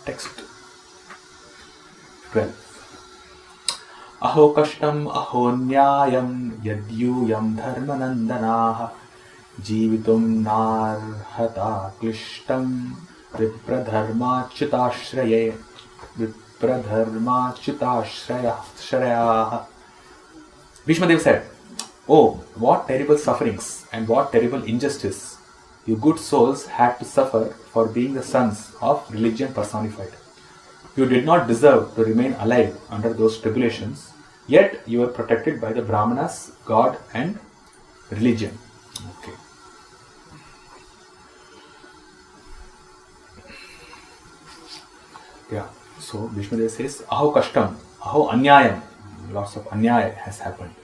Text 12. Aho kashtam aho nyayam yadyuyam dharmanandanaha Jivitum narhata klishtam vipradharmachitashraye vipradharmachitashrayaha. Bhishmadev said, "Oh, what terrible sufferings and what terrible injustice you good souls had to suffer for being the sons of religion personified. You did not deserve to remain alive under those tribulations, yet you were protected by the Brahmanas, God and religion." Okay. Yeah, so Bhishmadev says, Aho kashtam, aho anyayam, lots of anyaya has happened.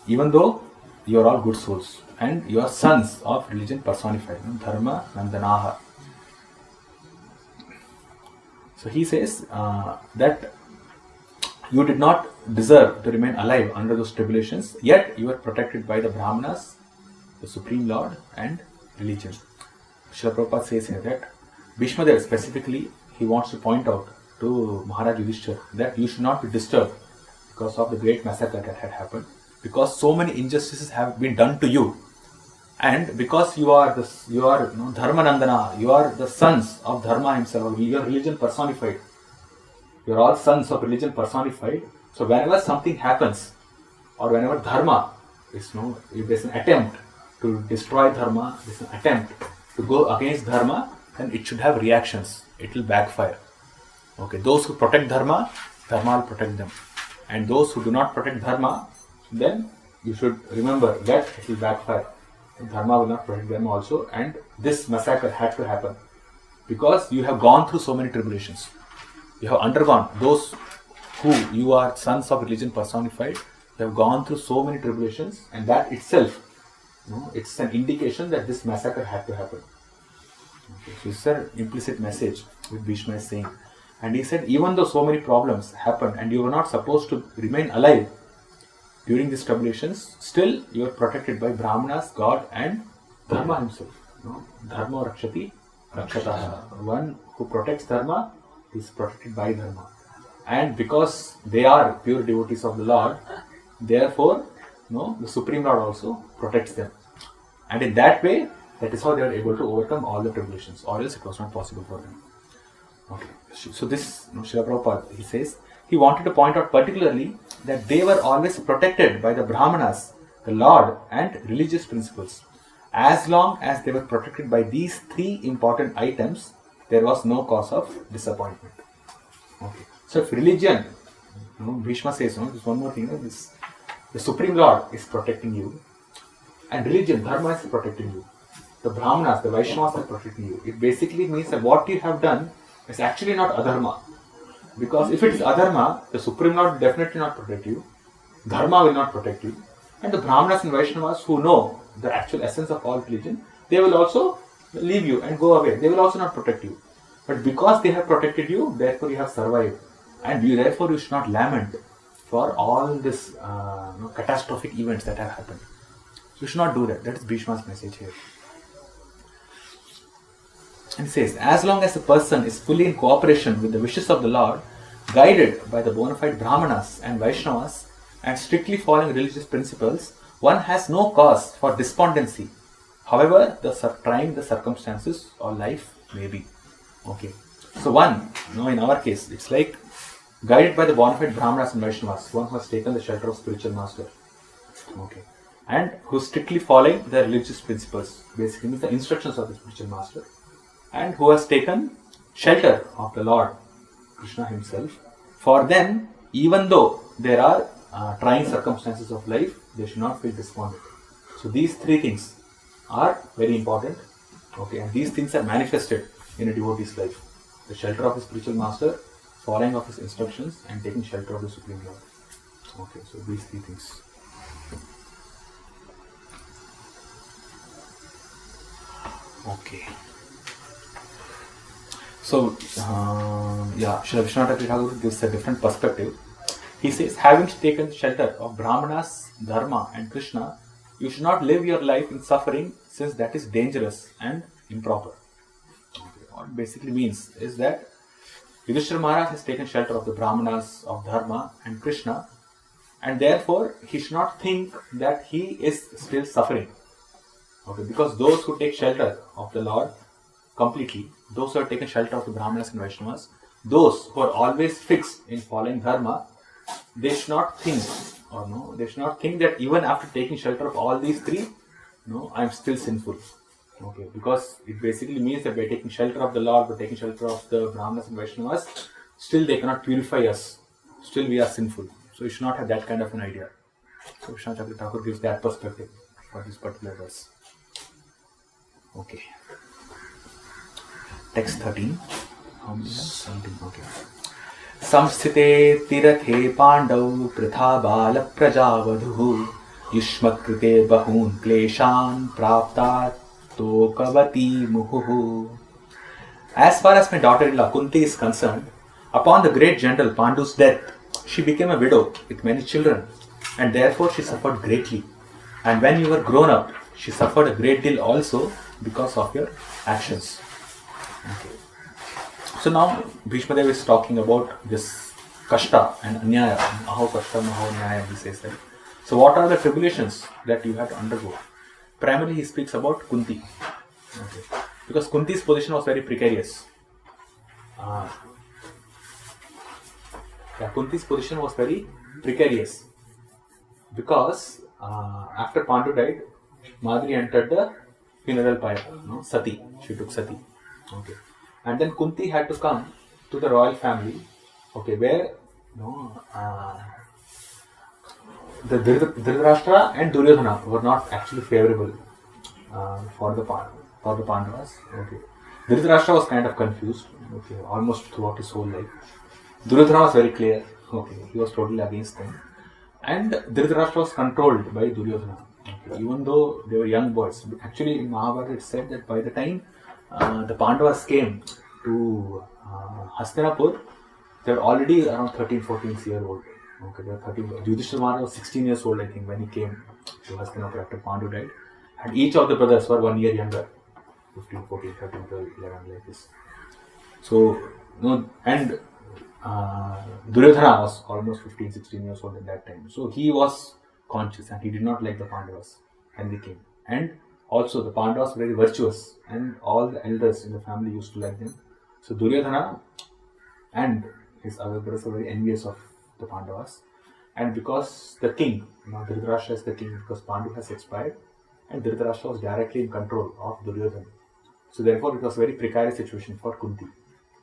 Even though you are all good souls and you are sons of religion personified, dharma nandanaha. So he says that you did not deserve to remain alive under those tribulations, yet you were protected by the Brahmanas, the Supreme Lord and religion. Srila Prabhupada says here that Bhishma Dev specifically, he wants to point out to Maharaj Yudhishthira that you should not be disturbed because of the great massacre that had happened, because so many injustices have been done to you, and because you are Dharmanandana, you are the sons of Dharma himself, you are religion personified. You are all sons of religion personified. So whenever something happens, or whenever Dharma is, if there's an attempt to destroy Dharma, there's an attempt to go against Dharma, then it should have reactions. It will backfire. Okay, those who protect Dharma, Dharma will protect them. And those who do not protect Dharma, then you should remember that it will backfire. Dharma will not protect them also. And this massacre had to happen because you have gone through so many tribulations. You have undergone, those who you are sons of religion personified, you have gone through so many tribulations, and that itself, it's an indication that this massacre had to happen. Okay, so it's an implicit message which Bhishma is saying. And he said, even though so many problems happened and you were not supposed to remain alive during these tribulations, still you are protected by Brahmanas, God and Dharma himself. Dharma rakshati rakshataha. One who protects Dharma is protected by Dharma. And because they are pure devotees of the Lord, therefore, the Supreme Lord also protects them. And in that way, that is how they are able to overcome all the tribulations, or else it was not possible for them. Okay. So this, Srila Prabhupada, he says, he wanted to point out particularly that they were always protected by the Brahmanas, the Lord and religious principles. As long as they were protected by these three important items, there was no cause of disappointment. Okay. So if religion, Bhishma says, there's one more thing, the Supreme Lord is protecting you, and religion, Dharma is protecting you. The Brahmanas, the Vaishnavas are protecting you. It basically means that what you have done is actually not adharma. Because if it is adharma, the Supreme Lord will definitely not protect you. Dharma will not protect you. And the Brahmanas and Vaishnavas who know the actual essence of all religion, they will also leave you and go away. They will also not protect you. But because they have protected you, therefore you have survived. And therefore you should not lament for all this catastrophic events that have happened. You should not do that. That is Bhishma's message here. And he says, as long as a person is fully in cooperation with the wishes of the Lord, guided by the bona fide Brahmanas and Vaishnavas, and strictly following religious principles, one has no cause for despondency, however trying the circumstances or life may be. Okay. So one, in our case, it's like guided by the bona fide Brahmanas and Vaishnavas, one who has taken the shelter of spiritual master. Okay. And who is strictly following the religious principles, basically means the instructions of the spiritual master, and who has taken shelter of the Lord Krishna himself. For them, even though there are trying circumstances of life, they should not feel despondent. So these three things are very important. Okay, and these things are manifested in a devotee's life: the shelter of his spiritual master, following of his instructions, and taking shelter of the Supreme Lord. Okay, so these three things. Okay. So, Srila Vishwanath Thakur gives a different perspective. He says, having taken shelter of Brahmanas, Dharma and Krishna, you should not live your life in suffering, since that is dangerous and improper. Okay. What it basically means is that Yudhishthira Maharaj has taken shelter of the Brahmanas, of Dharma and Krishna, and therefore he should not think that he is still suffering. Okay, because those who take shelter of the Lord completely, those who have taken shelter of the Brahmanas and Vaishnavas, those who are always fixed in following Dharma, they should not think, they should not think that even after taking shelter of all these three, I am still sinful. Okay, because it basically means that by taking shelter of the Lord, by taking shelter of the Brahmanas and Vaishnavas, still they cannot purify us. Still we are sinful. So you should not have that kind of an idea. So Vishwanath Thakur gives that perspective for this particular verse. Okay. Text 13. 17. Okay. Samsthite tirathe pandau pritha bala prajavadhu yushmakrite bahun kleshan prapta tokavati muhu. As far as my daughter-in-law Kunti is concerned, upon the great general Pandu's death, she became a widow with many children, and therefore she suffered greatly. And when you were grown up, she suffered a great deal also because of your actions. Okay. So now Bhishma Dev is talking about this kashta and anyaya, how kashta, how anyaya, he says that. So what are the tribulations that you have to undergo? Primarily he speaks about Kunti. Okay. Because Kunti's position was very precarious. Kunti's position was very precarious because after Pandu died, Madri entered the funeral pyre. Sati, she took Sati. Okay, and then Kunti had to come to the royal family. Okay, where the Dhritarashtra and Duryodhana were not actually favorable for the Pandavas. Okay, Dhritarashtra was kind of confused. Okay, almost throughout his whole life. Duryodhana was very clear. Okay, he was totally against them. And Dhritarashtra was controlled by Duryodhana. Okay, even though they were young boys. Actually, in Mahabharata it said that by the time the Pandavas came to Hastinapur, they were already around 13-14 years old. Okay, they were 13. Yudhishthira Maharaj was 16 years old, I think, when he came to Hastinapur after Pandu died. And each of the brothers were 1 year younger. 15, 14, 13, 12, 11, like this. So, and Duryodhana was almost 15-16 years old at that time. So he was conscious and he did not like the Pandavas when they came. And also the Pandavas were very virtuous and all the elders in the family used to like them. So Duryodhana and his other brothers were very envious of the Pandavas. And because the king, Dhritarashtra is the king because Pandu has expired and Dhritarashtra was directly in control of Duryodhana. So therefore it was a very precarious situation for Kunti.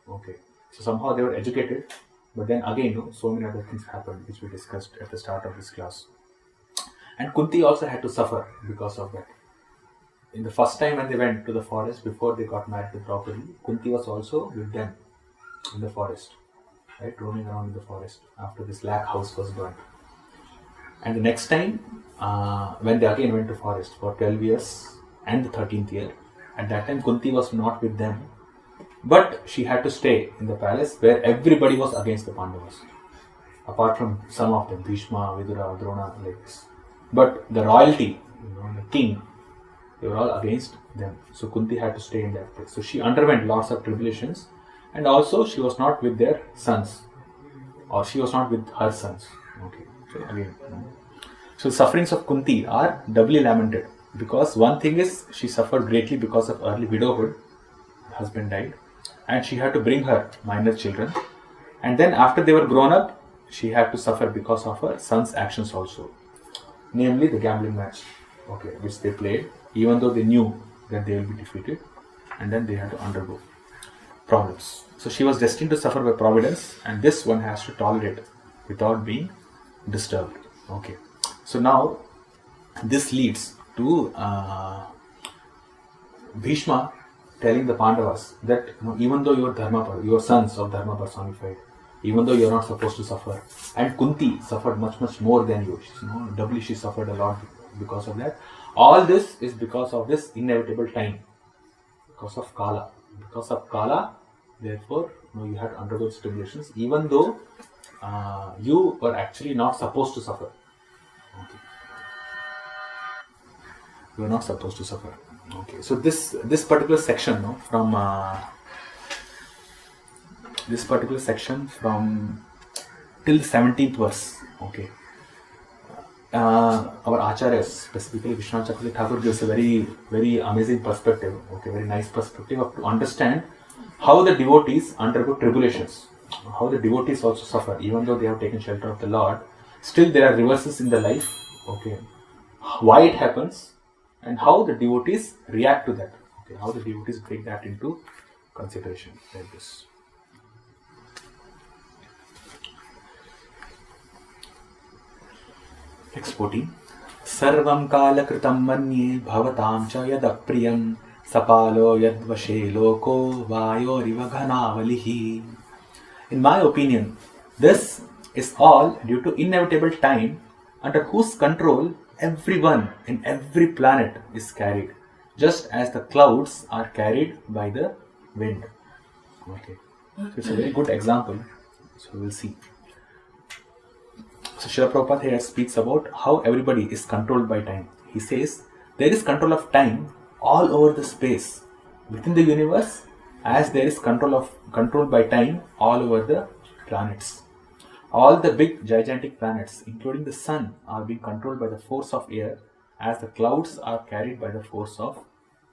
Okay. So somehow they were educated, but then again, so many other things happened which we discussed at the start of this class. And Kunti also had to suffer because of that. In the first time when they went to the forest before they got married to Draupadi, Kunti was also with them in the forest, right, roaming around in the forest after this lakh house was burnt. And the next time, when they again went to forest for 12 years and the 13th year, at that time Kunti was not with them. But she had to stay in the palace where everybody was against the Pandavas. Apart from some of them, Bhishma, Vidura, Drona, like this. But the royalty, the king, they were all against them. So Kunti had to stay in that place. So she underwent lots of tribulations. And also she was not with their sons. Or she was not with her sons. Okay. So again. So the sufferings of Kunti are doubly lamented. Because one thing is, she suffered greatly because of early widowhood. Her husband died. And she had to bring her minor children. And then after they were grown up, she had to suffer because of her son's actions also. Namely the gambling match, okay, which they played, even though they knew that they will be defeated. And then they had to undergo problems. So she was destined to suffer by providence, and this one has to tolerate without being disturbed. Okay. So now, this leads to Bhishma telling the Pandavas that even though you are your sons of Dharma personified, even though you are not supposed to suffer, and Kunti suffered much more than you, doubly she suffered a lot because of that. All this is because of this inevitable time, because of Kala. Because of Kala, therefore, you had to undergo tribulations, even though you were actually not supposed to suffer. Okay. You were not supposed to suffer. Okay, so this particular section from till the 17th verse. Okay, our acharyas, specifically Vishwanath Chakravarti Thakur, gives a very amazing perspective. Okay, very nice perspective to understand how the devotees undergo tribulations, how the devotees also suffer, even though they have taken shelter of the Lord. Still, there are reverses in the life. Okay, why it happens? And how the devotees react to that. Okay, how the devotees take that into consideration like this. Text 14. Sarvam kala kritam manye bhavatam cha yadapriyam sapalo yadvashe loko vayoriva ghanavalihi. In my opinion, this is all due to inevitable time under whose control everyone in every planet is carried, just as the clouds are carried by the wind. Okay, so it's a very good example. So we'll see. So Srila Prabhupada here speaks about how everybody is controlled by time. He says there is control of time all over the space within the universe, as there is control by time all over the planets. All the big gigantic planets, including the sun, are being controlled by the force of air, as the clouds are carried by the force of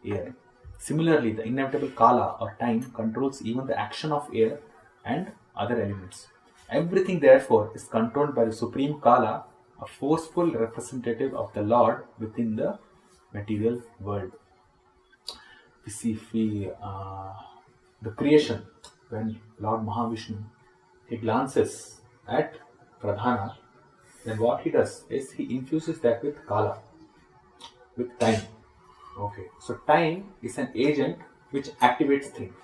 air. Similarly, the inevitable Kala or time controls even the action of air and other elements. Everything, therefore, is controlled by the Supreme Kala, a forceful representative of the Lord within the material world. We see the creation, when Lord Mahavishnu, he glances at Pradhana, then what he does is he infuses that with Kala, with time. Okay, so time is an agent which activates things.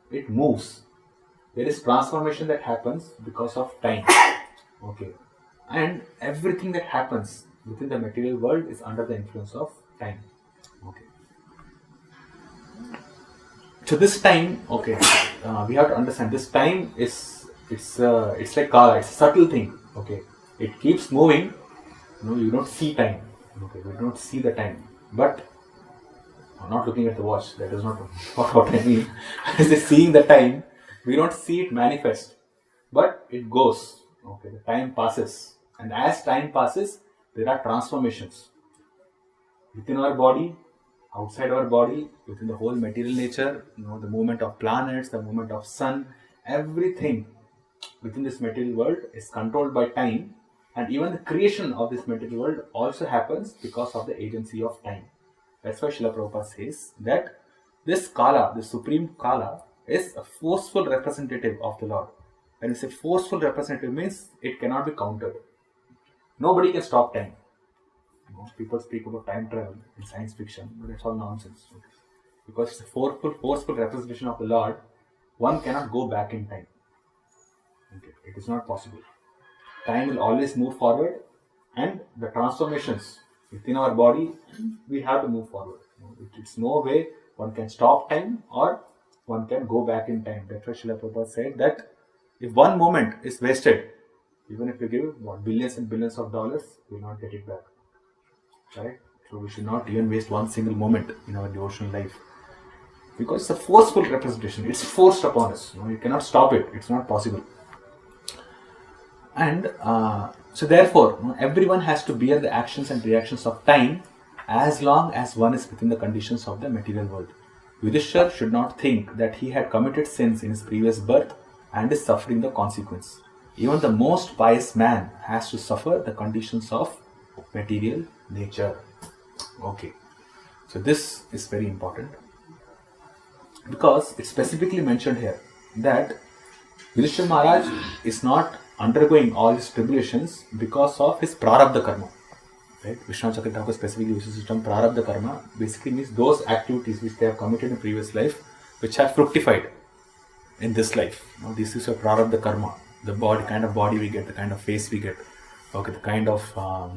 It moves. There is transformation that happens because of time. Okay, and everything that happens within the material world is under the influence of time. Okay. So this time, okay, we have to understand this time is it's like Kala. It's a subtle thing. Okay, it keeps moving. You don't see time. Okay, you don't see the time, but I'm not looking at the watch. That is not what I mean. I say seeing the time. We don't see it manifest, but it goes. Okay, the time passes, and as time passes, there are transformations within our body, outside our body, within the whole material nature. The movement of planets, the movement of sun, everything within this material world is controlled by time, and even the creation of this material world also happens because of the agency of time. That's why Srila Prabhupada says that this Kala, the Supreme Kala, is a forceful representative of the Lord. When we say forceful representative, means it cannot be countered. Nobody can stop time. People speak about time travel in science fiction, but it's all nonsense. Okay? Because it's a forceful representation of the Lord, one cannot go back in time. Okay? It is not possible. Time will always move forward, and the transformations within our body, we have to move forward. It's no way one can stop time or one can go back in time. That's why Srila Prabhupada said that if one moment is wasted, even if you give billions and billions of dollars, we will not get it back. Right? So we should not even waste one single moment in our devotional life. Because it's a forceful representation. It's forced upon us. You cannot stop it. It's not possible. And so therefore, everyone has to bear the actions and reactions of time as long as one is within the conditions of the material world. Yudhishthira should not think that he had committed sins in his previous birth and is suffering the consequence. Even the most pious man has to suffer the conditions of material nature. Okay. So this is very important, because it's specifically mentioned here that Yudhishthira Maharaj is not undergoing all his tribulations because of his prarabdha karma. Right? Vishwanath Chakravarti Thakur specifically uses the term prarabdha karma. Basically means those activities which they have committed in previous life, which have fructified in this life. This is your prarabdha karma. The body, kind of body we get, the kind of face we get. Okay, the kind of our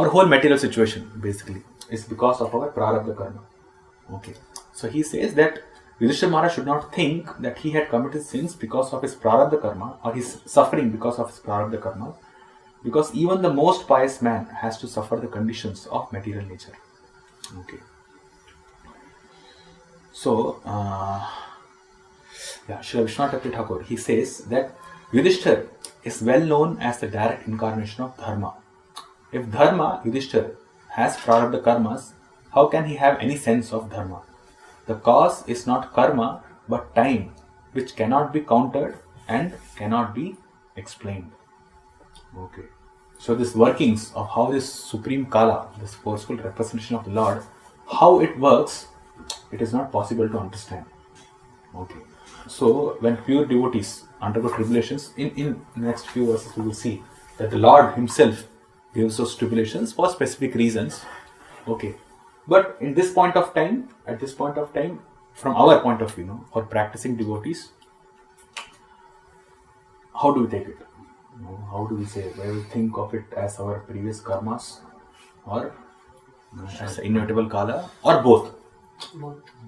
whole material situation basically is because of our prarabdha karma. Okay, so he says that Yudhishthira Maharaj should not think that he had committed sins because of his prarabdha karma, or his suffering because of his prarabdha karma, because even the most pious man has to suffer the conditions of material nature. Okay. So, Srila Vishwanath Chakravarti Thakur, he says that Yudhishthira is well known as the direct incarnation of Dharma. If Dharma, Yudhishthira, has prarabdha karmas, how can he have any sense of Dharma? The cause is not karma, but time, which cannot be countered and cannot be explained. Okay. So this workings of how this Supreme Kala, this forceful representation of the Lord, how it works, it is not possible to understand. Okay. So when pure devotees undergo tribulations, in the next few verses we will see that the Lord himself gives those tribulations for specific reasons. Okay. But in this point of time, at this point of time, from our point of view, for practicing devotees, how do we take it? How do we say it? Whether we think of it as our previous karmas, or as an inevitable Kala, or both?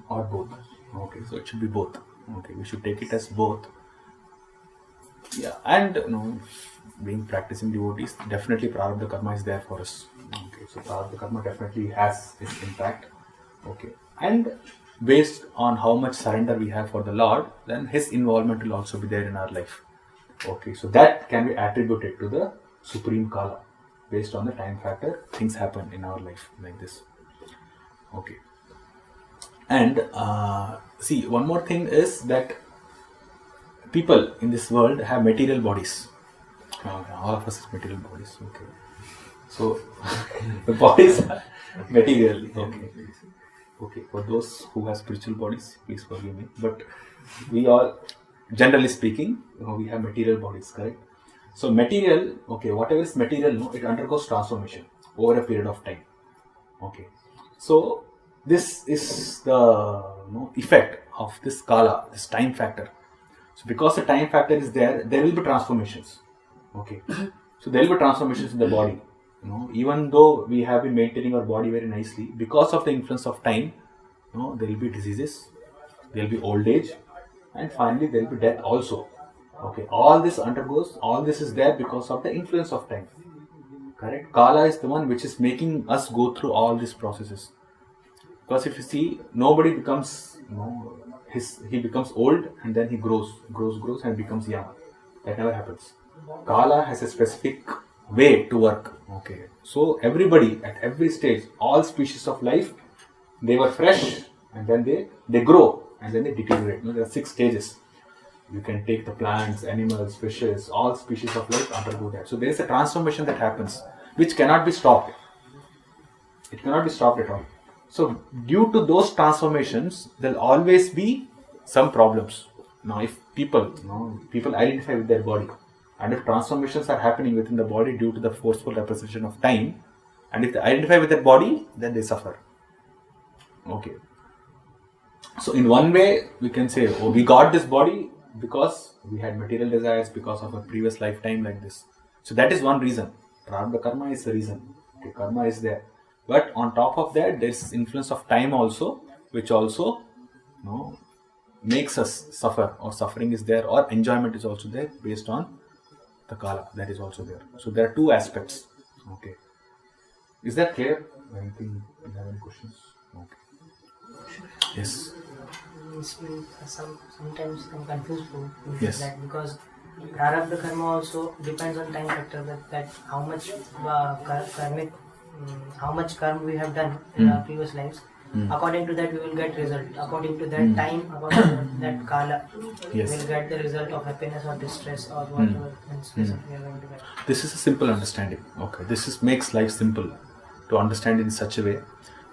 Or both. Okay, so it should be both. Okay, we should take it as both. Yeah, and being practicing devotees, definitely Prarabdha Karma is there for us. Okay, so Prarabdha Karma definitely has its impact. Okay, and based on how much surrender we have for the Lord, then His involvement will also be there in our life. Okay, so that can be attributed to the Supreme Kala. Based on the time factor, things happen in our life like this. Okay, and see, one more thing is that people in this world have material bodies. All of us have material bodies. Okay, so the bodies are material. Okay. For those who have spiritual bodies, please forgive me. But we all, generally speaking, we have material bodies, correct? So material, okay, whatever is material, it undergoes transformation over a period of time. Okay, so this is the effect of this kala, this time factor. So because the time factor is there, there will be transformations. Okay, so there will be transformations in the body. Even though we have been maintaining our body very nicely, because of the influence of time, there will be diseases, there will be old age, and finally there will be death also. Okay, all this is there because of the influence of time. Correct? Kala is the one which is making us go through all these processes. Because if you see, nobody becomes, he becomes old and then he grows and becomes young. That never happens. Kala has a specific way to work. Okay, so everybody at every stage, all species of life, they were fresh and then they grow and then they deteriorate. There are 6 stages. You can take the plants, animals, fishes, all species of life undergo that. So there is a transformation that happens which cannot be stopped. It cannot be stopped at all. So due to those transformations, there will always be some problems. Now if people identify with their body, and if transformations are happening within the body due to the forceful representation of time, and if they identify with their body, then they suffer. Okay. So in one way, we can say, we got this body because we had material desires because of a previous lifetime like this. So that is one reason. Prarabdha Karma is the reason. Okay, karma is there. But on top of that, there is influence of time also, which also makes us suffer, or suffering is there, or enjoyment is also there based on the kala that is also there. So there are 2 aspects. Okay. Is that clear? Anything? Do you have any questions? Okay. Yes. Sometimes I'm confused with Yes. that, because Prarabdha Karma also depends on time factor, that how much karmic, how much karma we have done in our previous lives. According to that we will get result. According to that time, according to that kala, Yes. we will get the result of happiness or distress or whatever result we are going to get. This is a simple understanding. Okay, makes life simple to understand in such a way.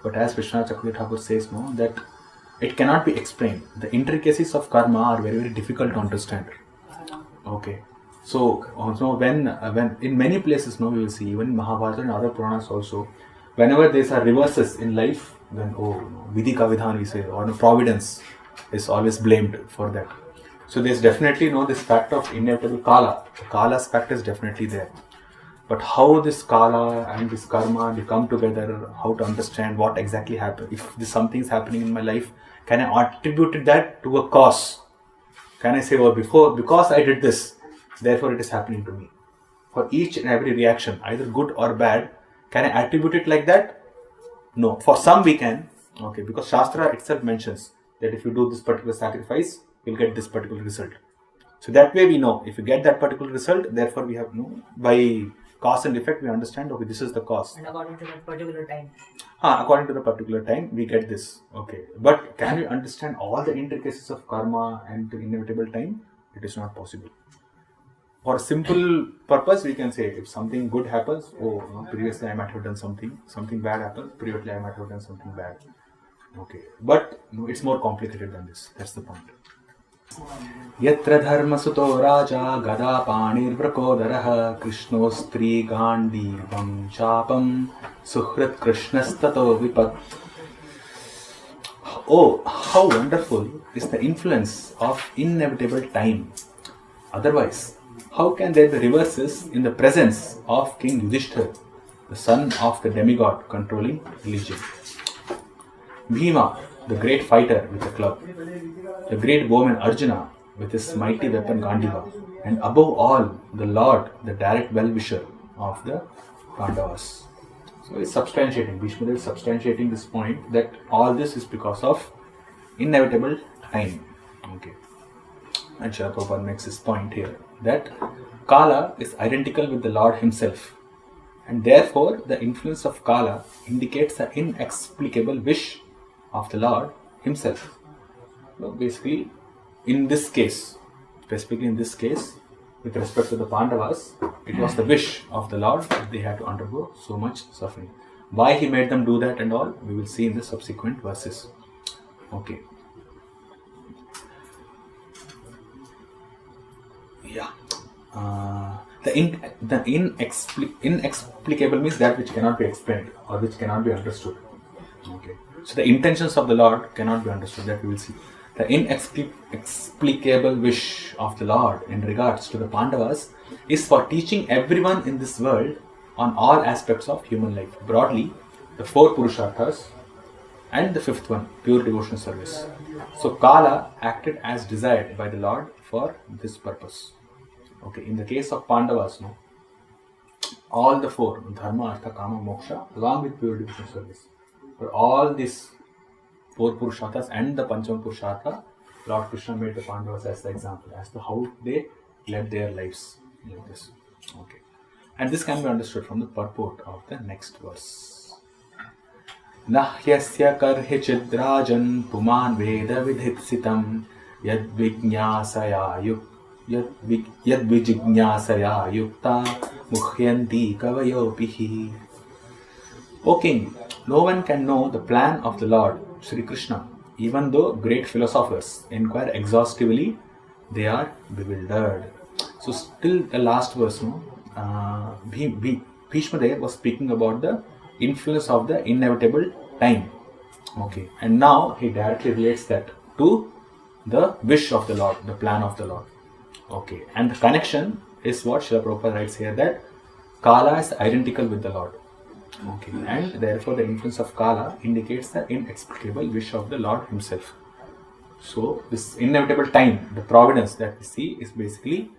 But as Vishwanath Chakravarti Thakur says, that it cannot be explained. The intricacies of karma are very, very difficult to understand. Okay, so also when in many places, we will see, even in Mahabharata and other Puranas also, whenever there are reverses in life, then Vidhi ka Vidhan we say, or providence is always blamed for that. So there's definitely this fact of inevitable kala. The kala aspect is definitely there. But how this kala and this karma, they come together, how to understand what exactly happened. If something is happening in my life, can I attribute that to a cause? Can I say, because I did this, therefore it is happening to me? For each and every reaction, either good or bad, can I attribute it like that? No. For some we can, okay, because Shastra itself mentions that if you do this particular sacrifice, you'll get this particular result. So that way we know, if you get that particular result, therefore we have by cause and effect we understand, okay, this is the cause. And according to that particular time. According to the particular time, we get this. Okay. But can we understand all the intricacies of karma and the inevitable time? It is not possible. For a simple purpose, we can say, if something good happens, previously I might have done something bad happens, previously I might have done something bad. Okay. But it's more complicated than this. That's the point. Yatra dharma suto raja gada panir vrakodarah krishnostri gandivam chapam suhrit krishnastato vipat. Oh, how wonderful is the influence of inevitable time. Otherwise, how can there be reverses in the presence of King Yudhishthira, the son of the demigod controlling religion? Bhima, the great fighter with a club, the great bowman Arjuna, with his mighty weapon Gandiva, and above all, the Lord, the direct well-wisher of the Pandavas. So he's substantiating, Bhishma is substantiating this point that all this is because of inevitable time. Okay. And Srila Prabhupada makes this point here that Kala is identical with the Lord himself, and therefore the influence of Kala indicates the inexplicable wish of the Lord himself. So basically, in this case, specifically in this case, with respect to the Pandavas, it was the wish of the Lord that they had to undergo so much suffering. Why he made them do that and all, we will see in the subsequent verses. Okay. Yeah. The inexplicable means that which cannot be explained or which cannot be understood. Okay. So the intentions of the Lord cannot be understood. That we will see. The inexplicable wish of the Lord in regards to the Pandavas is for teaching everyone in this world on all aspects of human life. Broadly, the 4 Purusharthas and the 5th one, pure devotional service. So Kala acted as desired by the Lord for this purpose. Okay, in the case of Pandavas, no, all the 4, Dharma, Artha, Kama, Moksha, along with pure devotional service. For all these 4 Purusharthas and the Panchama Purushartha, Lord Krishna made the Pandavas as the example, as to how they led their lives like this. Okay. And this can be understood from the purport of the next verse. Nahyasya karhi chidrajan puman veda vidhitsitam yad vijñāsaya yukta muhyanti kavayopihi. O king, no one can know the plan of the Lord Sri Krishna, even though great philosophers inquire exhaustively, they are bewildered. So still the last verse, no, Bhishma Dev was speaking about the influence of the inevitable time. Okay, and now he directly relates that to the wish of the Lord, the plan of the Lord. Okay, and the connection is what Srila Prabhupada writes here, that Kala is identical with the Lord. Okay, and therefore the influence of Kala indicates the inexplicable wish of the Lord himself. So this inevitable time, the providence that we see, is basically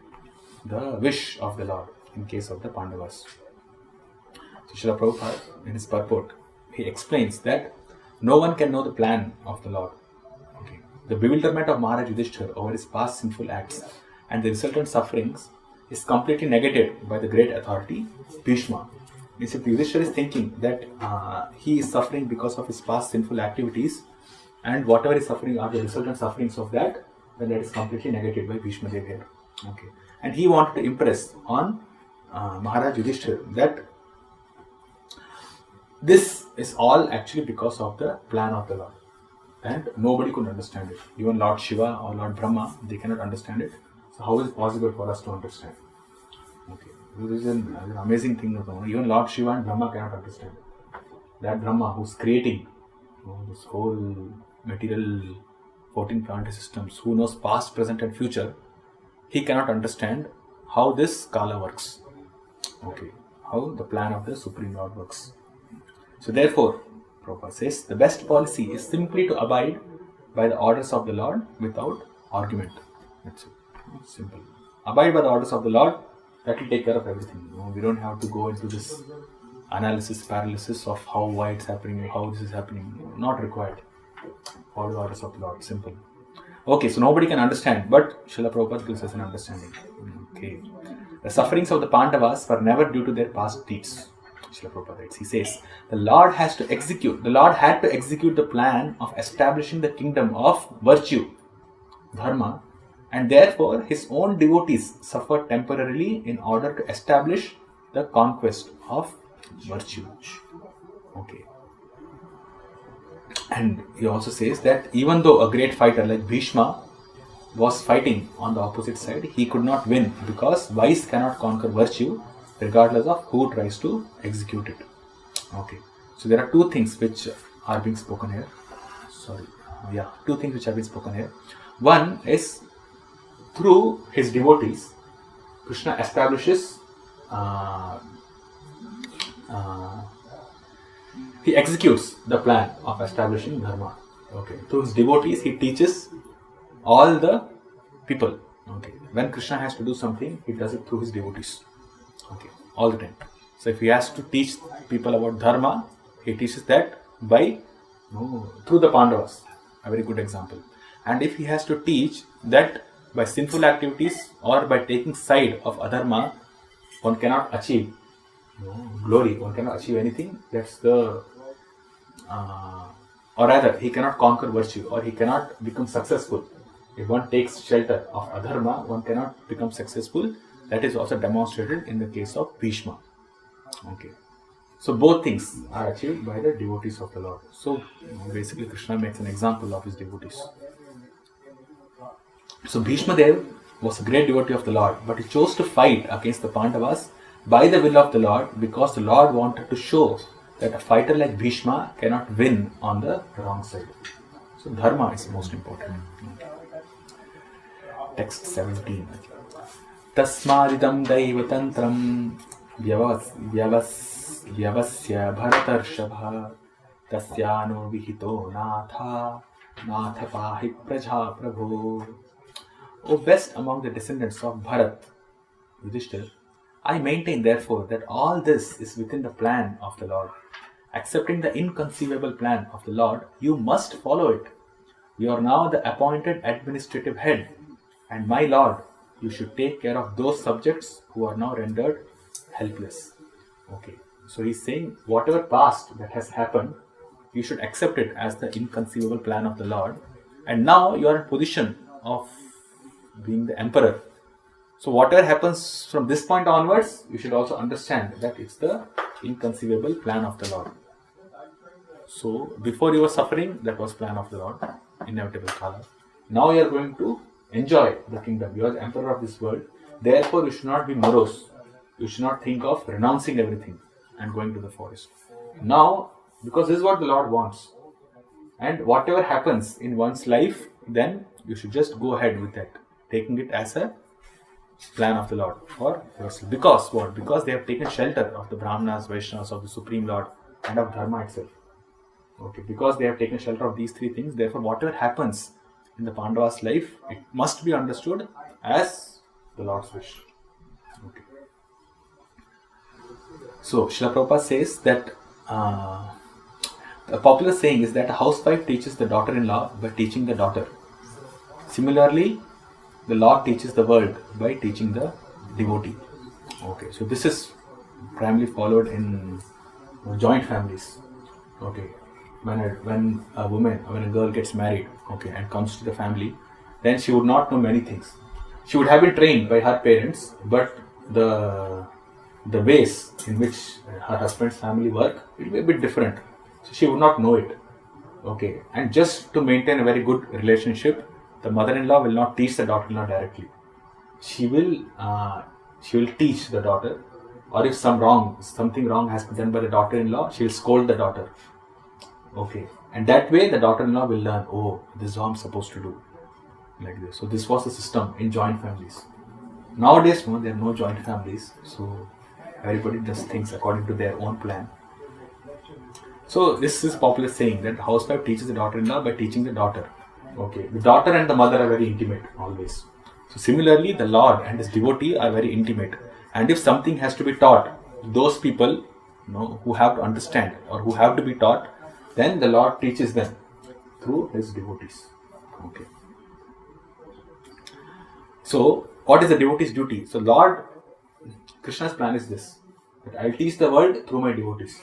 the wish of the Lord in case of the Pandavas. So Srila Prabhupada, in his purport, he explains that no one can know the plan of the Lord. Okay. The bewilderment of Maharaj Yudhishthira over his past sinful acts and the resultant sufferings is completely negated by the great authority Bhishma. Means if Yudhishthira is thinking that he is suffering because of his past sinful activities, and whatever is suffering are the resultant sufferings of that, then that is completely negated by Bhishma Dev here. Okay. And he wanted to impress on Maharaj Yudhishthira that this is all actually because of the plan of the Lord. And nobody could understand it. Even Lord Shiva or Lord Brahma, they cannot understand it. So how is it possible for us to understand? Okay. This is an amazing thing. Even Lord Shiva and Brahma cannot understand. That Brahma who's creating this whole material 14 planetary systems, who knows past, present and future, he cannot understand how this Kala works. Okay. How the plan of the Supreme Lord works. So therefore, Prabhupada says, the best policy is simply to abide by the orders of the Lord without argument. That's it. It's simple. Abide by the orders of the Lord. That will take care of everything. We don't have to go into this analysis, paralysis of how, why it's happening, how this is happening. Not required. Follow the orders of the Lord. Simple. Okay, so nobody can understand, but Srila Prabhupada gives us an understanding. Okay. The sufferings of the Pandavas were never due to their past deeds. Srila Prabhupada writes. He says, the Lord had to execute the plan of establishing the kingdom of virtue, dharma, and therefore his own devotees suffered temporarily in order to establish the conquest of virtue. Okay. And he also says that even though a great fighter like Bhishma was fighting on the opposite side, he could not win because vice cannot conquer virtue regardless of who tries to execute it. Okay. So there are two things which are being spoken here. Two things which have been spoken here. One is, through his devotees, Krishna establishes, he executes the plan of establishing dharma. Okay. Through his devotees, he teaches all the people. Okay. When Krishna has to do something, he does it through his devotees. Okay. All the time. So if he has to teach people about dharma, he teaches that by through the Pandavas. A very good example. And if he has to teach that by sinful activities or by taking side of adharma, one cannot achieve glory, one cannot achieve anything. That's the or rather, he cannot conquer virtue, or he cannot become successful. If one takes shelter of adharma, one cannot become successful. That is also demonstrated in the case of Bhishma. Okay. So both things are achieved by the devotees of the Lord. So basically Krishna makes an example of his devotees. So Bhishma Dev was a great devotee of the Lord, but he chose to fight against the Pandavas by the will of the Lord, because the Lord wanted to show that a fighter like Bhishma cannot win on the wrong side. So dharma is most important. Text 17. Tasmadidam daivatantram vyavasya bharatarshava tasyano vihito natha pahi praja prabhu. O best among the descendants of Bharat, Yudhishthir, I maintain therefore that all this is within the plan of the Lord. Accepting the inconceivable plan of the Lord, you must follow it. You are now the appointed administrative head, and my Lord, you should take care of those subjects who are now rendered helpless. Okay, so he's saying whatever past that has happened, you should accept it as the inconceivable plan of the Lord, and now you are in position of being the emperor. So whatever happens from this point onwards, you should also understand that it's the inconceivable plan of the Lord. So before you were suffering, that was plan of the Lord, inevitable kala. Now you are going to enjoy the kingdom. You are the emperor of this world. Therefore you should not be morose. You should not think of renouncing everything and going to the forest. Now, because this is what the Lord wants, and whatever happens in one's life, then you should just go ahead with that, taking it as a plan of the Lord for yourself. Because what? Because they have taken shelter of the Brahmanas, Vaishnavas, of the Supreme Lord, and of Dharma itself. Okay, because they have taken shelter of these three things, therefore whatever happens in the Pandavas' life, it must be understood as the Lord's wish. Okay. So Srila Prabhupada says that a popular saying is that a housewife teaches the daughter-in-law by teaching the daughter. Similarly, the Lord teaches the world by teaching the devotee. Okay, so this is primarily followed in joint families. Okay, when a girl gets married, okay, and comes to the family, then she would not know many things. She would have been trained by her parents, but the ways in which her husband's family work, it will be a bit different. So she would not know it. Okay, and just to maintain a very good relationship, the mother-in-law will not teach the daughter-in-law directly. She will teach the daughter, or if something wrong has been done by the daughter-in-law, she will scold the daughter. Okay, and that way the daughter-in-law will learn, oh, this is how I'm supposed to do, like this. So this was the system in joint families. Nowadays, there are no joint families, so everybody does things according to their own plan. So this is popular saying that the housewife teaches the daughter-in-law by teaching the daughter. Okay, the daughter and the mother are very intimate always. So similarly, the Lord and his devotee are very intimate. And if something has to be taught, those people who have to understand or who have to be taught, then the Lord teaches them through his devotees. Okay. So what is the devotee's duty? So Krishna's plan is this, that I'll teach the world through my devotees.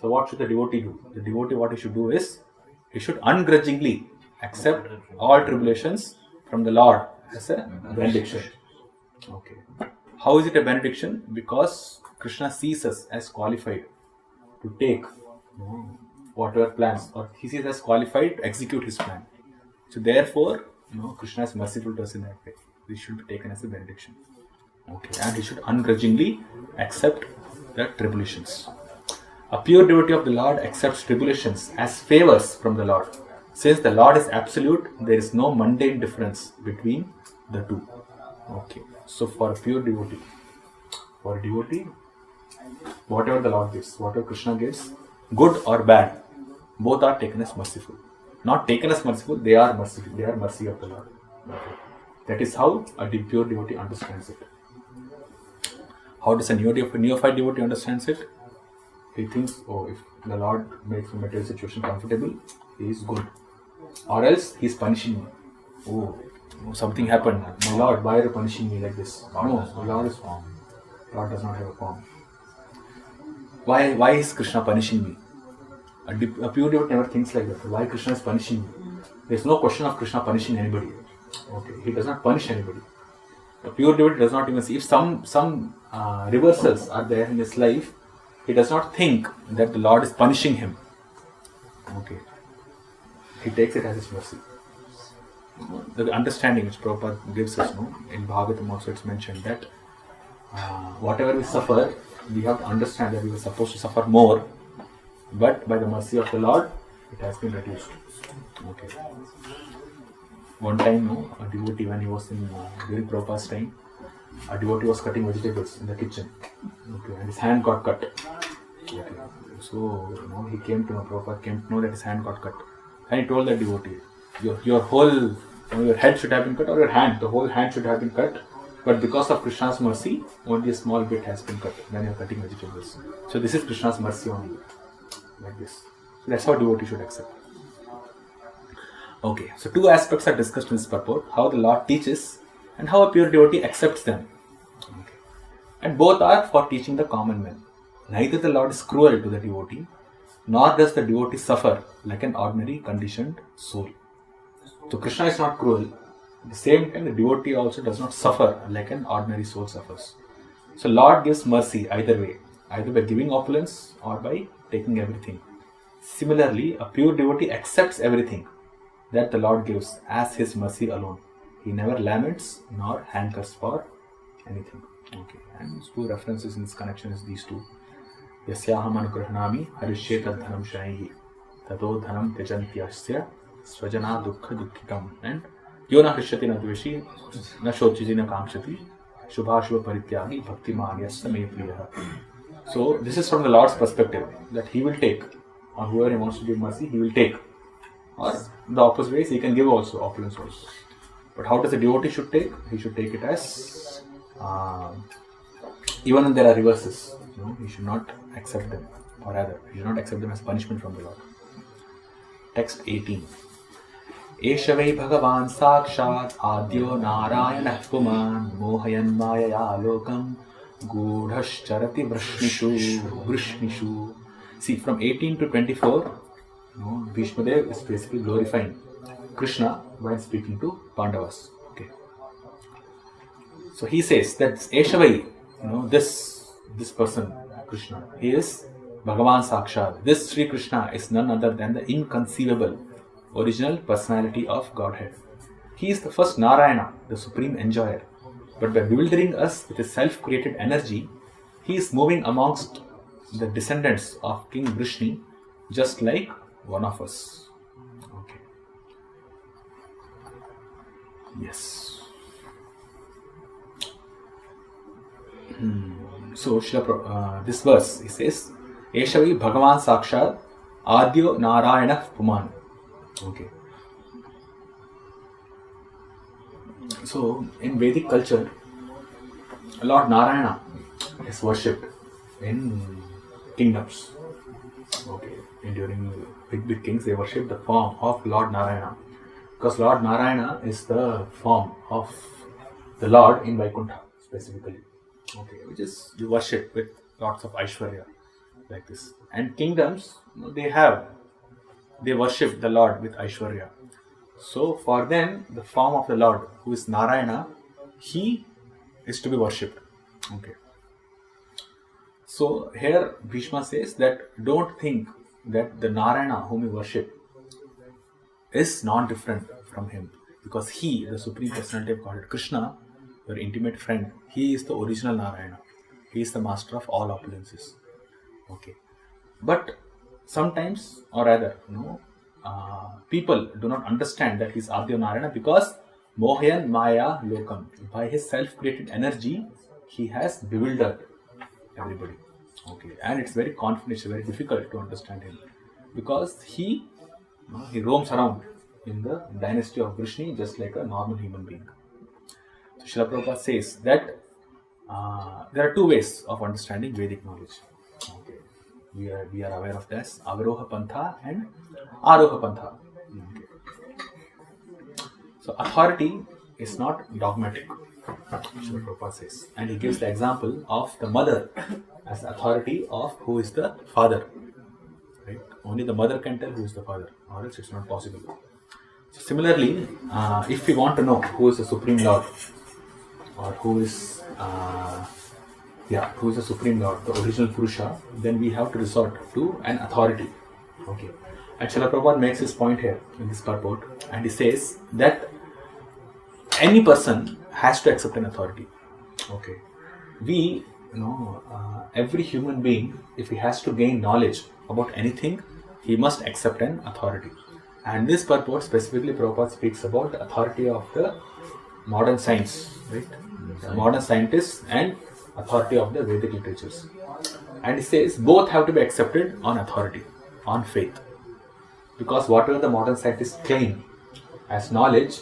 So what should the devotee do? The devotee, what he should do is, he should ungrudgingly accept all tribulations from the Lord as a benediction. Okay. How is it a benediction? Because Krishna sees us as qualified to take whatever plans, or he sees us qualified to execute his plan. So therefore, Krishna is merciful to us in that way. This should be taken as a benediction. Okay, and he should ungrudgingly accept the tribulations. A pure devotee of the Lord accepts tribulations as favors from the Lord. Since the Lord is absolute, there is no mundane difference between the two. Okay, so for a pure devotee, whatever the Lord gives, whatever Krishna gives, good or bad, both are taken as merciful. Not taken as merciful, they are merciful. They are mercy of the Lord. Okay. That is how a pure devotee understands it. How does a neophyte devotee understands it? He thinks, oh, if the Lord makes the material situation comfortable, he is good. Or else he is punishing me. Oh, something happened. My Lord, why are you punishing me like this? No, the Lord is form. Lord does not have a form. Why is Krishna punishing me? A pure devotee never thinks like that. Why Krishna is punishing me? There is no question of Krishna punishing anybody. Okay, he does not punish anybody. A pure devotee does not even see. If some reversals are there in his life, he does not think that the Lord is punishing him. Okay, he takes it as his mercy. The understanding which Prabhupada gives us, in Bhagavatam also it's mentioned that whatever we suffer, we have to understand that we were supposed to suffer more, but by the mercy of the Lord, it has been reduced. Okay. One time, a devotee, when he was during Prabhupada's time, a devotee was cutting vegetables in the kitchen. Okay, and his hand got cut. Okay. So, he came to know, Prabhupada came to know that his hand got cut. And he told that devotee, your whole, your head should have been cut, or your hand, the whole hand should have been cut. But because of Krishna's mercy, only a small bit has been cut when you are cutting vegetables. So this is Krishna's mercy on you. Like this. So that's how devotee should accept. Okay, so two aspects are discussed in this purport. How the Lord teaches and how a pure devotee accepts them. Okay. And both are for teaching the common man. Neither the Lord is cruel to the devotee, nor does the devotee suffer like an ordinary conditioned soul. So Krishna is not cruel. At the same time, the devotee also does not suffer like an ordinary soul suffers. So Lord gives mercy either way, either by giving opulence or by taking everything. Similarly, a pure devotee accepts everything that the Lord gives as his mercy alone. He never laments nor hankers for anything. Okay, and two references in this connection is these two. Yasyaham anugrahnami harishyet dhanam shaihi tato dhanam tejantyasya swajana dukkha dukkikam, and Yona Krishyati na dveshi na shochiji na kamshati shubhashubha parityagi bhakti manyasya me priyaha. So this is from the Lord's perspective, that he will take on whoever he wants to give mercy, he will take. Or the opposite ways, he can give also, opulence also. But how does a devotee should take? He should take it as, even when there are reverses, he should not accept them. Or rather, he should not accept them as punishment from the Lord. Text 18. एष वै भगवान् साक्षात् आद्यो नारायणः पुमान् मोहयन् मायया लोकं गूढश्चरति वृष्णिषु. See, from 18 to 24, Bhishmadev is basically glorifying Krishna while speaking to Pandavas. Okay. So he says that Eshavai, this person, Krishna, he is Bhagavan Sakshat. This Sri Krishna is none other than the inconceivable original personality of Godhead. He is the first Narayana, the supreme enjoyer. But by bewildering us with his self-created energy, he is moving amongst the descendants of King Vrishni, just like one of us. Okay. Yes. So, this verse, he says, Eshavi Bhagavan Sakshat Adyo Narayana Puman. Okay. So, in Vedic culture, Lord Narayana is worshipped in kingdoms. Okay. And during big kings, they worship the form of Lord Narayana. Because Lord Narayana is the form of the Lord in Vaikuntha, specifically. Okay. Which is you worship with lots of Aishwarya, like this. And kingdoms, they worship the Lord with Aishwarya. So for them, the form of the Lord, who is Narayana, he is to be worshipped. Okay. So here Bhishma says that don't think that the Narayana whom you worship is non-different from him. Because he, the Supreme Personality of Godhead, Krishna, your intimate friend, he is the original Narayana. He is the master of all opulences. Okay. But sometimes, or rather, people do not understand that he is Adyo Narayana because Mohayan Maya Lokam. By his self-created energy, he has bewildered everybody. Okay, and it's very confidential, very difficult to understand him because he roams around in the dynasty of Vrishni just like a normal human being. So Srila Prabhupada says that there are two ways of understanding Vedic knowledge. Okay. We are aware of this, Avaroha Pantha and Aroha Pantha. Okay. So authority is not dogmatic, Srila Prabhupada says. And he gives the example of the mother as the authority of who is the father. Right? Only the mother can tell who is the father, or else it's not possible. So similarly, if we want to know who is the Supreme Lord, or who is the Supreme Lord, the original Purusha, then we have to resort to an authority. Okay. And Srila Prabhupada makes his point here in this purport, and he says that any person has to accept an authority. Okay. Every human being, if he has to gain knowledge about anything, he must accept an authority. And this purport specifically Prabhupada speaks about the authority of the modern science, right? The modern scientists and authority of the Vedic literatures. And he says both have to be accepted on authority, on faith. Because whatever the modern scientists claim as knowledge,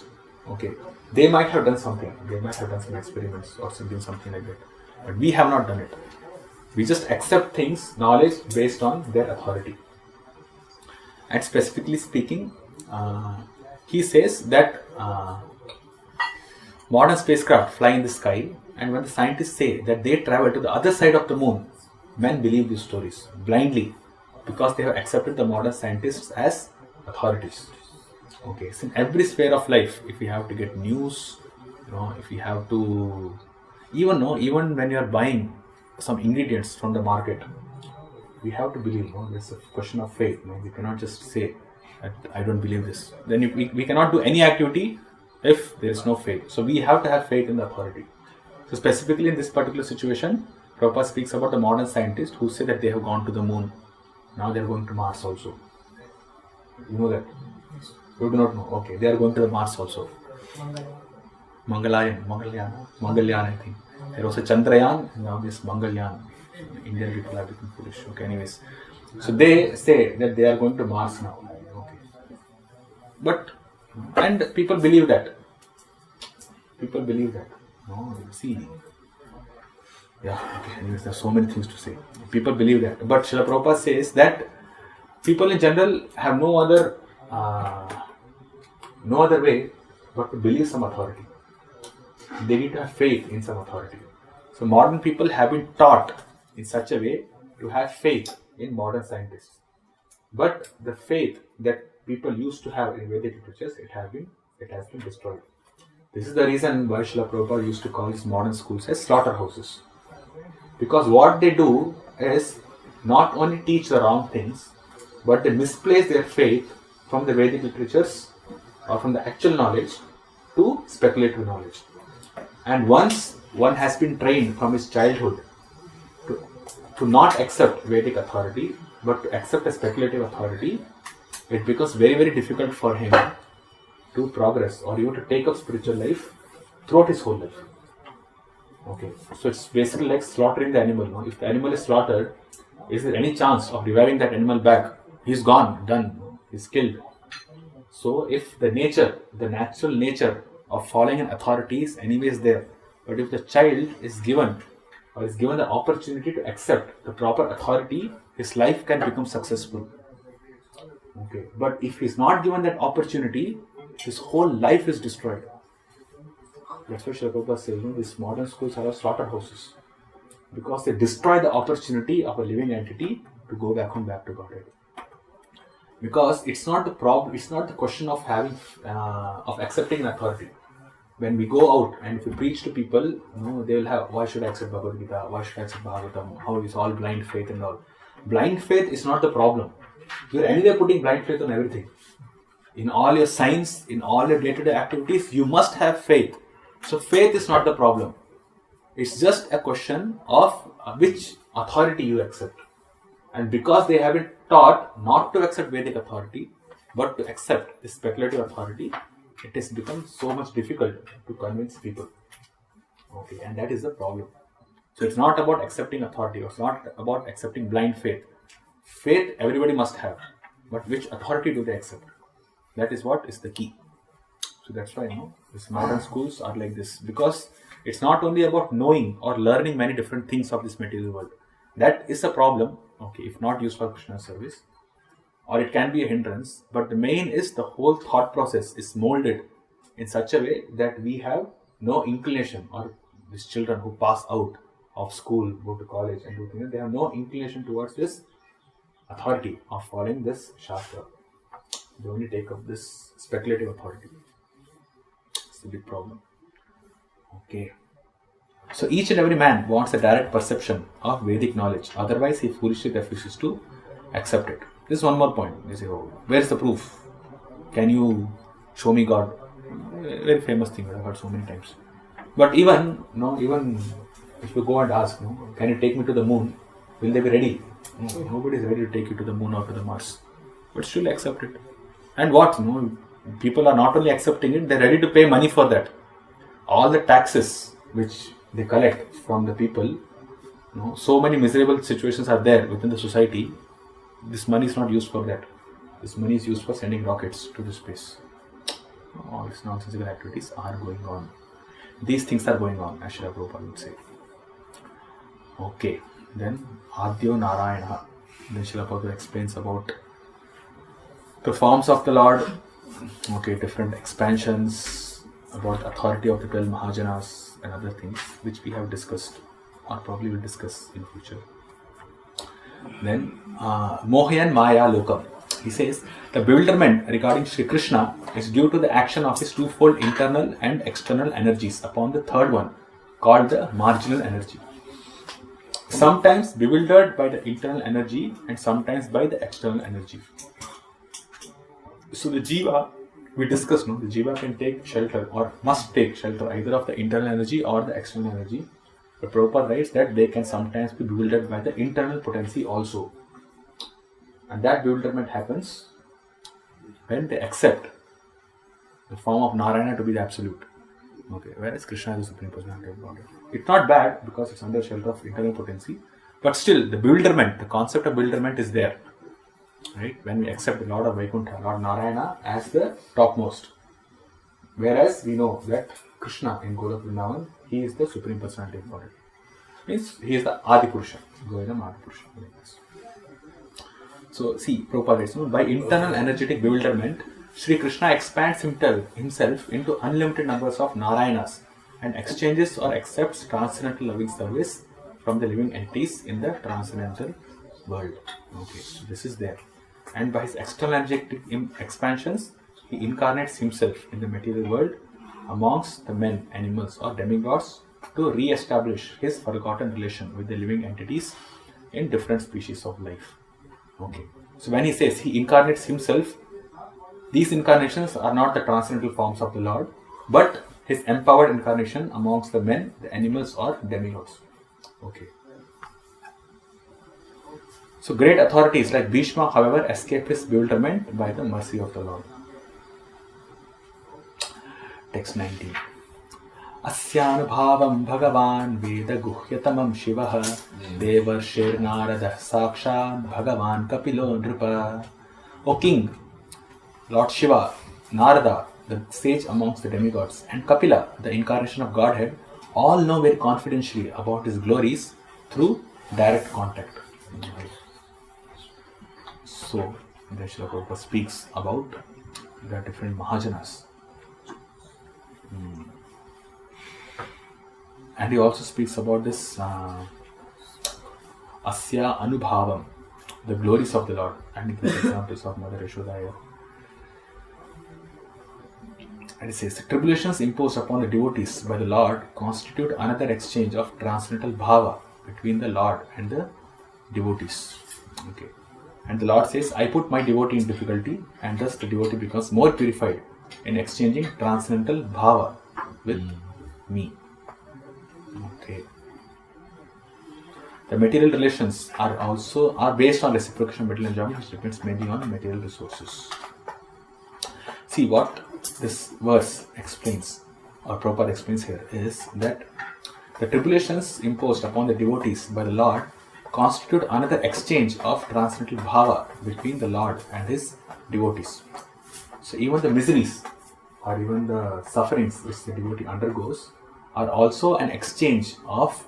okay, they might have done something. They might have done some experiments or something like that. But we have not done it. We just accept things, knowledge based on their authority. And specifically speaking, he says that modern spacecraft fly in the sky, and when the scientists say that they travel to the other side of the moon, men believe these stories blindly because they have accepted the modern scientists as authorities. Okay, so in every sphere of life, if we have to get news, if we have to even when you are buying some ingredients from the market, we have to believe. It's a question of faith. We cannot just say that I don't believe this. Then we cannot do any activity if there is no faith. So we have to have faith in the authority. So specifically in this particular situation, Prabhupada speaks about the modern scientists who say that they have gone to the moon. Now they are going to Mars also. You know that? You do not know. Okay, they are going to the Mars also. Mangalyaan, I think. There was a Chandrayaan, now this Mangalyaan. Indian people have become foolish. Okay, anyways. So they say that they are going to Mars now. Okay. And people believe that. No, see. Yeah, okay. Anyways, there are so many things to say. People believe that. But Srila Prabhupada says that people in general have no other way but to believe some authority. They need to have faith in some authority. So modern people have been taught in such a way to have faith in modern scientists. But the faith that people used to have in Vedic literatures, it has been destroyed. This is the reason why Srila Prabhupada used to call these modern schools as slaughterhouses. Because what they do is not only teach the wrong things, but they misplace their faith from the Vedic literatures or from the actual knowledge to speculative knowledge. And once one has been trained from his childhood to not accept Vedic authority, but to accept a speculative authority, it becomes very, very difficult for him to progress or even to take up spiritual life throughout his whole life. Okay, so it's basically like slaughtering the animal. No? If the animal is slaughtered, is there any chance of reviving that animal back? He's gone, done, he's killed. So if the natural nature of following an authority is anyways there, but if the child is given the opportunity to accept the proper authority, his life can become successful. Okay, but if he's not given that opportunity, his whole life is destroyed. That's why Srila Prabhupada says, these modern schools are slaughterhouses, because they destroy the opportunity of a living entity to go back to Godhead. Because it's not the problem. It's not the question of of accepting an authority. When we go out and if we preach to people, they will have, why should I accept Bhagavad Gita? Why should I accept Bhagavatam? How is all blind faith and all? Blind faith is not the problem. You're anyway putting blind faith on everything. In all your science, in all your day-to-day activities, you must have faith. So faith is not the problem. It's just a question of which authority you accept. And because they have been taught not to accept Vedic authority, but to accept the speculative authority, it has become so much difficult to convince people. Okay, and that is the problem. So it's not about accepting authority, it's not about accepting blind faith. Faith everybody must have, but which authority do they accept? That is what is the key. So that's why these modern schools are like this, because it's not only about knowing or learning many different things of this material world. That is a problem, okay, if not used for Krishna service, or it can be a hindrance. But the main is the whole thought process is molded in such a way that we have no inclination, or these children who pass out of school, go to college and do things, they have no inclination towards this authority of following this Shastra. They only take up this speculative authority. It's a big problem. Okay. So each and every man wants a direct perception of Vedic knowledge. Otherwise, he foolishly refuses to accept it. This is one more point. They say, oh, where is the proof? Can you show me God? Very famous thing I've heard so many times. But even if you go and ask, can you take me to the moon? Will they be ready? No, nobody is ready to take you to the moon or to the Mars. But still accept it. And what? People are not only accepting it, they're ready to pay money for that. All the taxes which they collect from the people, so many miserable situations are there within the society. This money is not used for that. This money is used for sending rockets to the space. All these nonsensical activities are going on. These things are going on, as Srila Prabhupada would say. Okay, then Adyo Narayana. Then Srila Prabhupada explains about the forms of the Lord, okay, different expansions, about authority of the 12 Mahajanas and other things which we have discussed or probably will discuss in future. Then Mohayan Maya Lokam. He says the bewilderment regarding Sri Krishna is due to the action of his twofold internal and external energies upon the third one, called the marginal energy. Sometimes bewildered by the internal energy and sometimes by the external energy. So the jiva, we discussed, the jiva can take shelter or must take shelter either of the internal energy or the external energy. But Prabhupada writes that they can sometimes be bewildered by the internal potency also. And that bewilderment happens when they accept the form of Narayana to be the absolute. Okay, whereas Krishna is the Supreme Personality of Godhead. It's not bad because it's under shelter of internal potency, but still the bewilderment, the concept of bewilderment is there. Right? When we accept the Lord of Vaikuntha, Lord Narayana, as the topmost. Whereas we know that Krishna in Golok Vrindavan, he is the Supreme Personality of Godhead. Means he is the Adi Purusha, Govinam Adi Purusha. So see, Prabhupada writes, by internal energetic bewilderment, Sri Krishna expands himself into unlimited numbers of Narayanas and exchanges or accepts transcendental loving service from the living entities in the transcendental world. Okay, so this is there. And by his external energetic expansions, he incarnates himself in the material world amongst the men, animals or demigods to re-establish his forgotten relation with the living entities in different species of life. Okay. So when he says he incarnates himself, these incarnations are not the transcendental forms of the Lord, but his empowered incarnation amongst the men, the animals or demigods. Okay. So great authorities like Bhishma, however, escape his bewilderment by the mercy of the Lord. Text 19. Asyanubhavam Bhagavan Veda Guhyatamam Shivaha Devarshir Narada Sakshat Bhagavan Kapilo Nripa. O King, Lord Shiva, Narada, the sage amongst the demigods, and Kapila, the incarnation of Godhead, all know very confidentially about his glories through direct contact. So, Srila Prabhupada speaks about the different Mahajanas. And he also speaks about this Asya Anubhavam, the glories of the Lord, and he gives examples of Mother Yashoda here. And it says, the tribulations imposed upon the devotees by the Lord constitute another exchange of transcendental bhava between the Lord and the devotees. Okay. And the Lord says, I put my devotee in difficulty, and thus the devotee becomes more purified in exchanging transcendental bhava with me. Okay. The material relations are based on reciprocation of material enjoyment, which depends mainly on material resources. See what this verse explains, or Prabhupada explains here, is that the tribulations imposed upon the devotees by the Lord constitute another exchange of transcendental bhava between the Lord and his devotees. So even the miseries or even the sufferings which the devotee undergoes are also an exchange of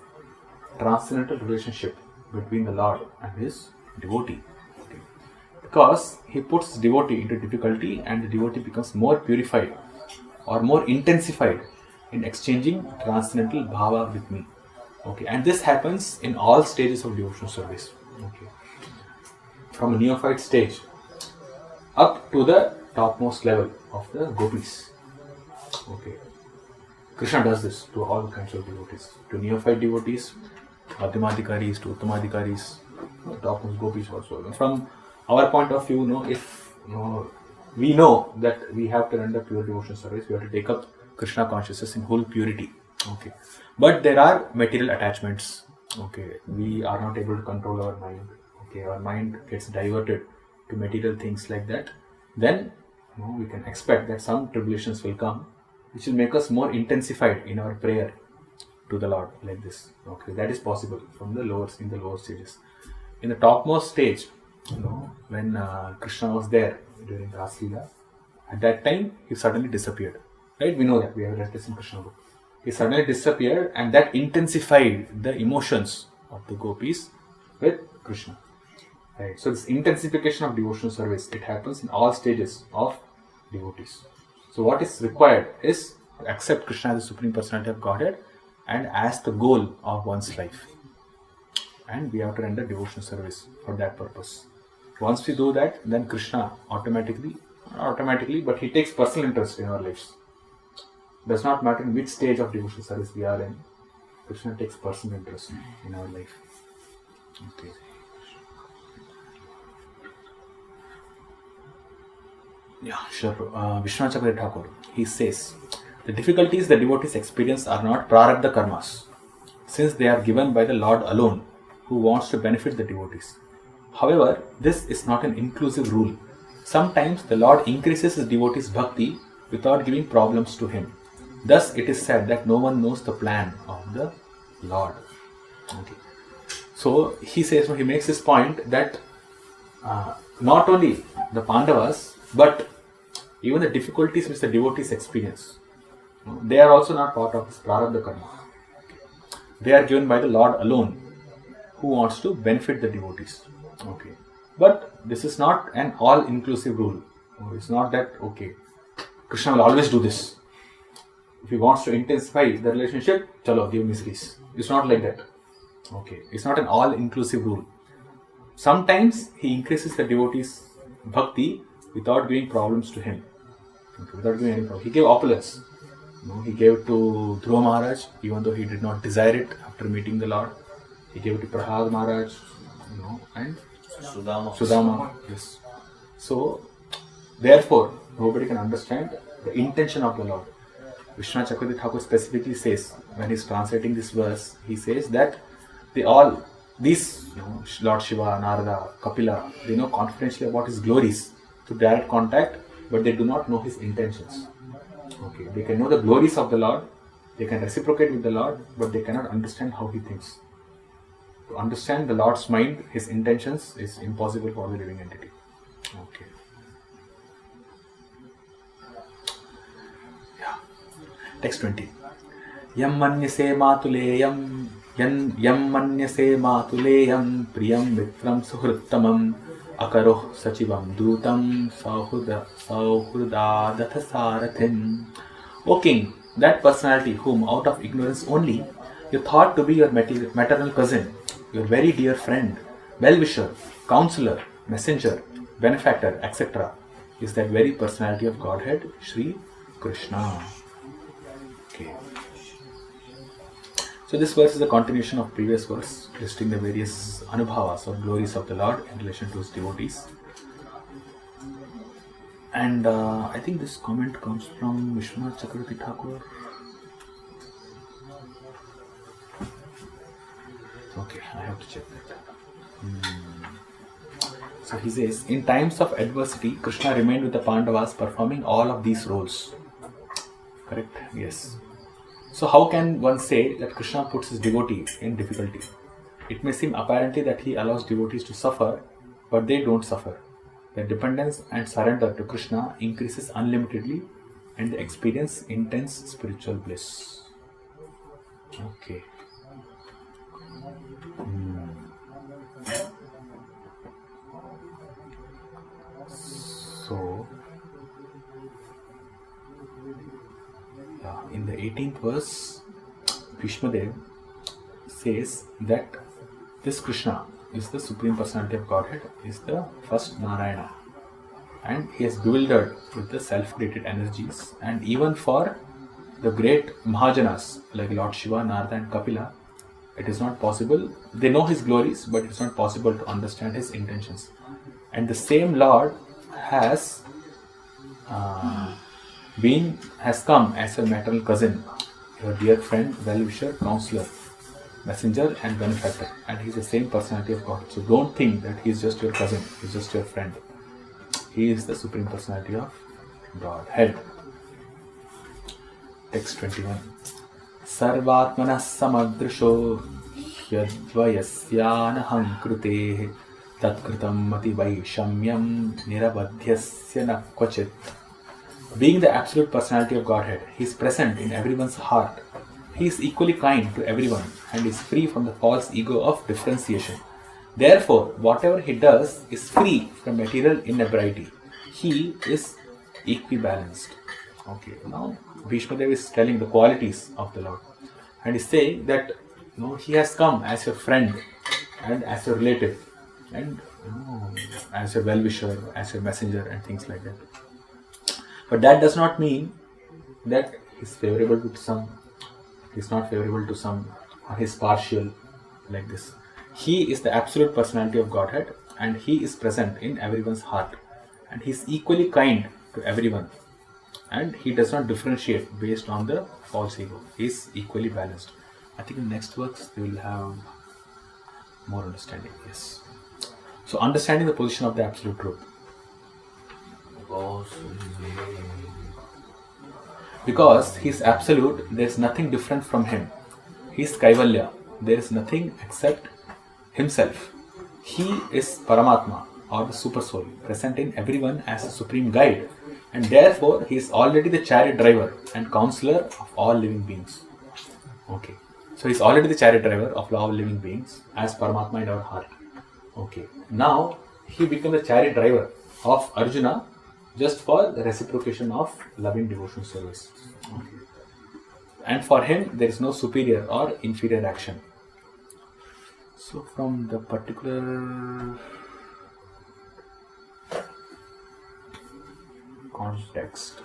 transcendental relationship between the Lord and his devotee. Okay. Because he puts his devotee into difficulty and the devotee becomes more purified or more intensified in exchanging transcendental bhava with me. Okay, and this happens in all stages of devotional service. Okay, from a neophyte stage up to the topmost level of the gopis. Okay, Krishna does this to all kinds of devotees, to neophyte devotees, madhyamadhikaris, to uttamadhikaris, topmost gopis also. From our point of view, if we know that we have to render pure devotional service, we have to take up Krishna consciousness in whole purity. Okay, but there are material attachments. Okay, we are not able to control our mind. Okay, our mind gets diverted to material things like that. Then we can expect that some tribulations will come, which will make us more intensified in our prayer to the Lord like this. Okay, that is possible from the lower stages. In the topmost stage, when Krishna was there during Ras Leela, at that time he suddenly disappeared. Right? We know that, we have read this in Krishna book. He suddenly disappeared, and that intensified the emotions of the gopis with Krishna. Right? So this intensification of devotional service, it happens in all stages of devotees. So what is required is to accept Krishna as the Supreme Personality of Godhead and as the goal of one's life. And we have to render devotional service for that purpose. Once we do that, then Krishna automatically, but he takes personal interest in our lives. Does not matter in which stage of devotional service we are in, Krishna takes personal interest in our life. Okay. Yeah, sure. Vishwanath Chakravarti Thakur, he says, the difficulties the devotees experience are not prarabdha karmas, since they are given by the Lord alone, who wants to benefit the devotees. However, this is not an inclusive rule. Sometimes the Lord increases his devotees' bhakti without giving problems to him. Thus, it is said that no one knows the plan of the Lord. Okay. So, he makes this point that not only the Pandavas, but even the difficulties which the devotees experience, they are also not part of this prarabdha karma. They are given by the Lord alone, who wants to benefit the devotees. Okay. But this is not an all-inclusive rule. It's not that, okay, Krishna will always do this. If he wants to intensify the relationship, chalo, give miseries. It's not like that. Okay. It's not an all-inclusive rule. Sometimes he increases the devotees' bhakti without giving problems to him. Okay. Without giving any problem. He gave opulence. He gave it to Dhruva Maharaj, even though he did not desire it after meeting the Lord. He gave it to Prahlad Maharaj, and Sudama. Yes. So, therefore, nobody can understand the intention of the Lord. Vishwanath Chakravarti Thakur specifically says, when he is translating this verse, he says that these Lord Shiva, Narada, Kapila, they know confidentially about his glories through direct contact, but they do not know his intentions. Okay, they can know the glories of the Lord, they can reciprocate with the Lord, but they cannot understand how he thinks. To understand the Lord's mind, his intentions, is impossible for the living entity. Okay. Yeah. Text 20. Yam manyase matuleyam priyam mitram suhrittamam akaroh sachivam dutam sauhrudadatha sarathim. O king, that personality whom out of ignorance only you thought to be your maternal cousin, your very dear friend, well-wisher, counselor, messenger, benefactor, etc., is that very personality of Godhead, Sri Krishna. Okay. So this verse is a continuation of previous verse, listing the various anubhavas or glories of the Lord in relation to his devotees. And I think this comment comes from Vishwanath Chakravarti Thakur. Okay, I have to check that. So he says, in times of adversity, Krishna remained with the Pandavas performing all of these roles. Correct? Yes. So how can one say that Krishna puts his devotee in difficulty? It may seem apparently that he allows devotees to suffer, but they don't suffer. Their dependence and surrender to Krishna increases unlimitedly and they experience intense spiritual bliss. Okay. So, in the 18th verse, Bhishmadev says that this Krishna is the Supreme Personality of Godhead, is the first Narayana, and he is bewildered with the self-created energies, and even for the great Mahajanas like Lord Shiva, Narada and Kapila, it is not possible. They know his glories, but it is not possible to understand his intentions. And the same Lord has come as your maternal cousin, your dear friend, well-wisher, counselor, messenger and benefactor, and he is the same personality of God. So don't think that he is just your cousin, he is just your friend. He is the Supreme Personality of Godhead. Text 21. Sarvatmanah samadrisho hyadvayasyanaham krute tatkritam mati vaishamyam nirabadhyasya na kvachit. Being the absolute personality of Godhead, he is present in everyone's heart. He is equally kind to everyone and is free from the false ego of differentiation. Therefore, whatever he does is free from material inebriety. He is equibalanced. Okay, now Bhishmadev is telling the qualities of the Lord, and is saying that he has come as your friend and as your relative, and as your well-wisher, as your messenger, and things like that. But that does not mean that he is favorable to some, he is not favorable to some, or he is partial like this. He is the absolute personality of Godhead, and he is present in everyone's heart, and he is equally kind to everyone, and he does not differentiate based on the false ego. He is equally balanced. I think in the next works we will have more understanding. Yes. So understanding the position of the absolute truth. Because he is absolute, there is nothing different from him. He is Kaivalya. There is nothing except himself. He is Paramatma, or the Super Soul, present in everyone as a supreme guide, and therefore he is already the chariot driver and counselor of all living beings. Okay, so he is already the chariot driver of all living beings as Paramatma in our heart. Okay, now he becomes the chariot driver of Arjuna just for the reciprocation of loving devotion service. Okay. And for him there is no superior or inferior action. So from the particular context,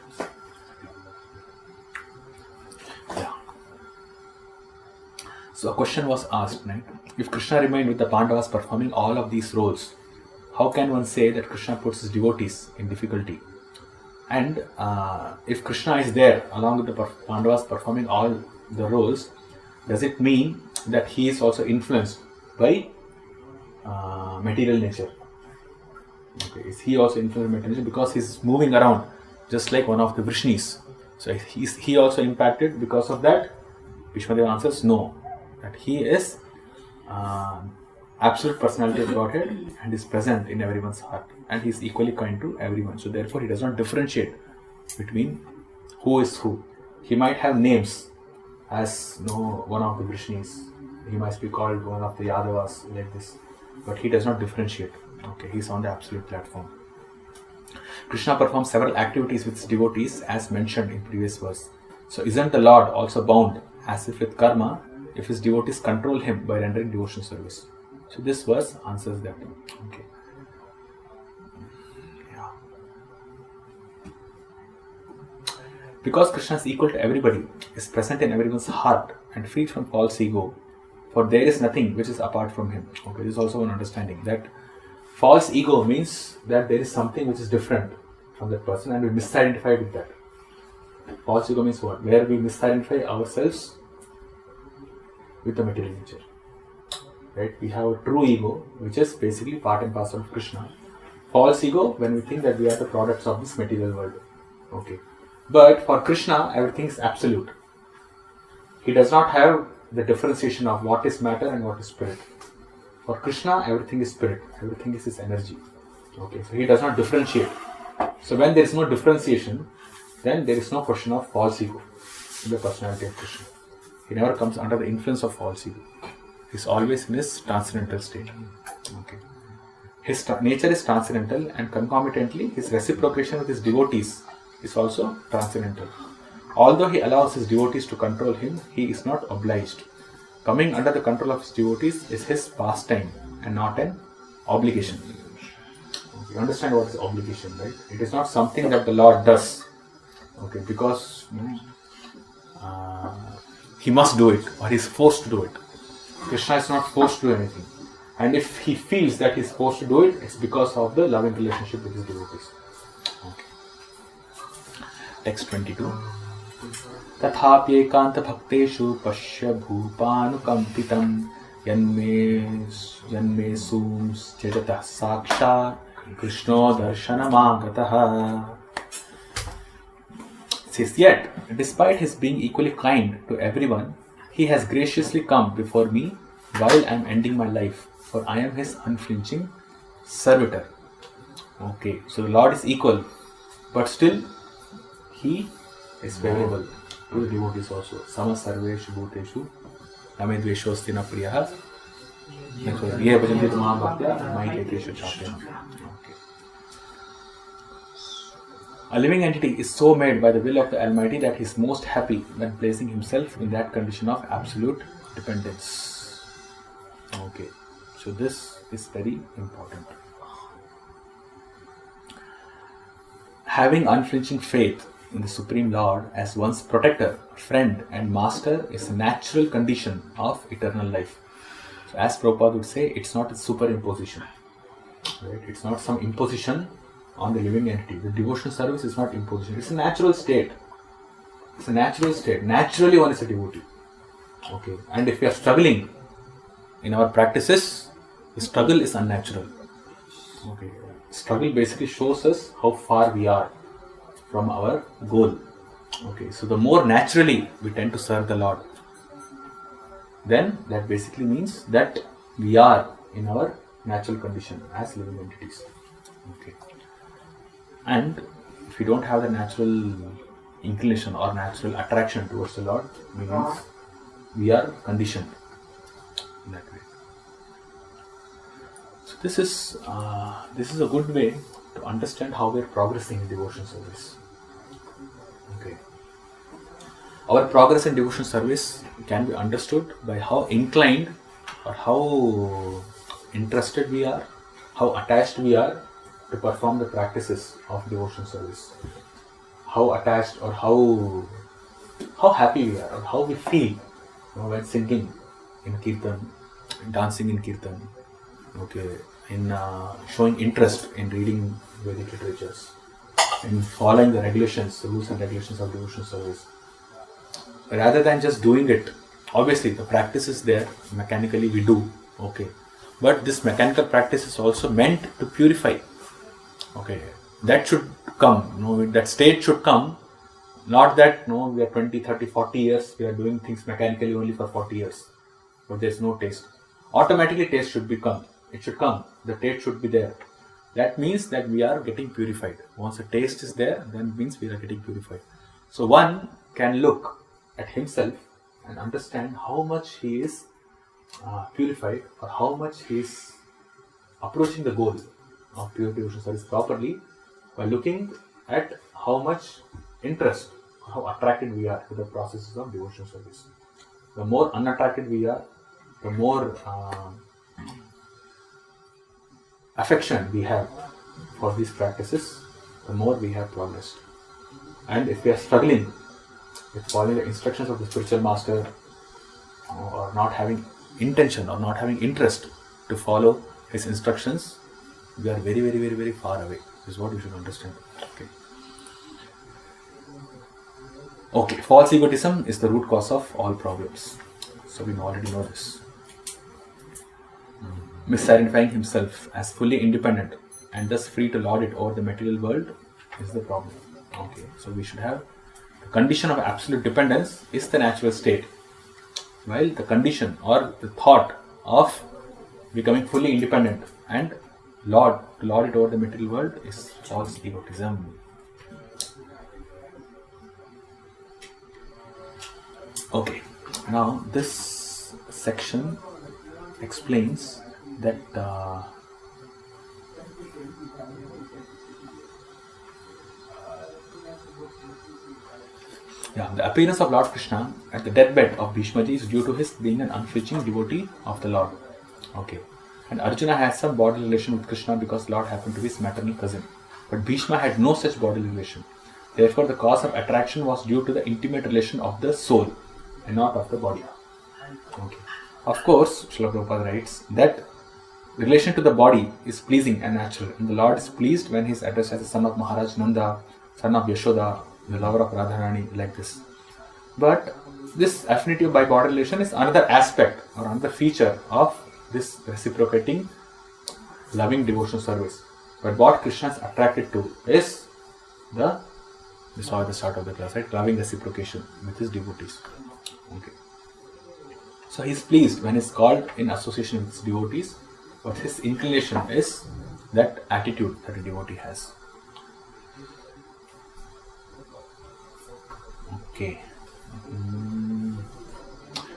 so a question was asked, right? If Krishna remained with the Pandavas performing all of these roles, how can one say that Krishna puts his devotees in difficulty? And if Krishna is there along with the Pandavas performing all the roles, does it mean that he is also influenced by material nature? Okay, is he also influenced by material nature? Because he is moving around just like one of the Vrishnis. So is he also impacted because of that? Bhishmadev answers no, that he is absolute personality of Godhead and is present in everyone's heart, and he is equally kind to everyone. So therefore he does not differentiate between who is who. He might have names as one of the Vrishnis, he might be called one of the Yadavas like this, but he does not differentiate. Okay, he is on the absolute platform. Krishna performs several activities with his devotees as mentioned in previous verse. So isn't the Lord also bound as if with karma if his devotees control him by rendering devotion service? So this verse answers that. Okay. Yeah. Because Krishna is equal to everybody, is present in everyone's heart and free from false ego, for there is nothing which is apart from him. Okay, this is also an understanding that false ego means that there is something which is different from that person and we misidentify with that. False ego means what? Where we misidentify ourselves with the material nature. Right? We have a true ego, which is basically part and parcel of Krishna. False ego, when we think that we are the products of this material world. Okay. But for Krishna, everything is absolute. He does not have the differentiation of what is matter and what is spirit. For Krishna, everything is spirit. Everything is his energy. Okay. So he does not differentiate. So when there is no differentiation, then there is no question of false ego in the personality of Krishna. He never comes under the influence of false ego. He is always in his transcendental state. Okay. His nature is transcendental, and concomitantly his reciprocation with his devotees is also transcendental. Although he allows his devotees to control him, he is not obliged. Coming under the control of his devotees is his pastime and not an obligation. You understand what is obligation, right? It is not something that the Lord does, okay, because he must do it or he is forced to do it. Krishna is not forced to do anything. And if he feels that he is forced to do it, it's because of the loving relationship with his devotees. Okay. Text 22. तथाप्येकांत भक्तेषु पश्य भूपानुकंपितं यन्मे सूंश्चेतः साक्षात् कृष्णो दर्शनमागतः. Says, yet, despite his being equally kind to everyone, he has graciously come before me while I am ending my life, for I am his unflinching servitor. Okay, so the Lord is equal, but still he is favorable to the devotees also. Sama sarveshu bhuteshu name dveshosti na priyah ye bhajanti tamam bhaktya maiteshu chatyam. A living entity is so made by the will of the Almighty that he is most happy when placing himself in that condition of absolute dependence. Okay, so this is very important. Having unflinching faith in the Supreme Lord as one's protector, friend and master is a natural condition of eternal life. So as Prabhupada would say, it's not a superimposition. Right? It's not some imposition on the living entity. The devotional service is not imposition. It's a natural state. It's a natural state. Naturally one is a devotee. Okay. And if we are struggling in our practices, the struggle is unnatural. Okay. Struggle basically shows us how far we are from our goal. Okay, so the more naturally we tend to serve the Lord, then that basically means that we are in our natural condition as living entities. Okay, and if we don't have the natural inclination or natural attraction towards the Lord, means we are conditioned in that way. So this is a good way to understand how we are progressing in devotion service. Okay. Our progress in devotion service can be understood by how inclined or how interested we are, how attached we are to perform the practices of devotion service. How attached or how happy we are or how we feel when singing in kirtan, dancing in kirtan, okay, in showing interest in reading Vedic literatures, in following the regulations, the rules and regulations of devotional service. Rather than just doing it, obviously the practice is there, mechanically we do, okay. But this mechanical practice is also meant to purify. Okay, that should come, that state should come, not that we are 20, 30, 40 years, we are doing things mechanically only for 40 years, but there is no taste. Automatically taste should become, it should come, the taste should be there. That means that we are getting purified. Once the taste is there, then it means we are getting purified. So one can look at himself and understand how much he is purified or how much he is approaching the goal of pure devotional service properly by looking at how much interest, how attracted we are to the processes of devotional service. The more unattracted we are, the more affection we have for these practices, the more we have progressed. And if we are struggling with following the instructions of the spiritual master or not having intention or not having interest to follow his instructions, we are very, very, very, very far away. This is what you should understand. Okay, false egotism is the root cause of all problems. So we already know this. Misidentifying himself as fully independent and thus free to lord it over the material world is the problem. Okay, so we should have the condition of absolute dependence is the natural state, while the condition or the thought of becoming fully independent and lord it over the material world is false egotism. Okay, now this section explains that the appearance of Lord Krishna at the deathbed of Bhishmaji is due to his being an unflinching devotee of the Lord. Okay, and Arjuna has some bodily relation with Krishna because Lord happened to be his maternal cousin, but Bhishma had no such bodily relation. Therefore, the cause of attraction was due to the intimate relation of the soul and not of the body. Okay. Of course, Srila Prabhupada writes that relation to the body is pleasing and natural, and the Lord is pleased when he is addressed as the son of Maharaj Nanda, son of Yashoda, the lover of Radharani, like this. But this affinity by body relation is another aspect or another feature of this reciprocating loving devotional service. But what Krishna is attracted to is we saw at the start of the class, right? Loving reciprocation with his devotees. Okay. So he is pleased when he is called in association with his devotees, but his inclination is that attitude that a devotee has. Okay.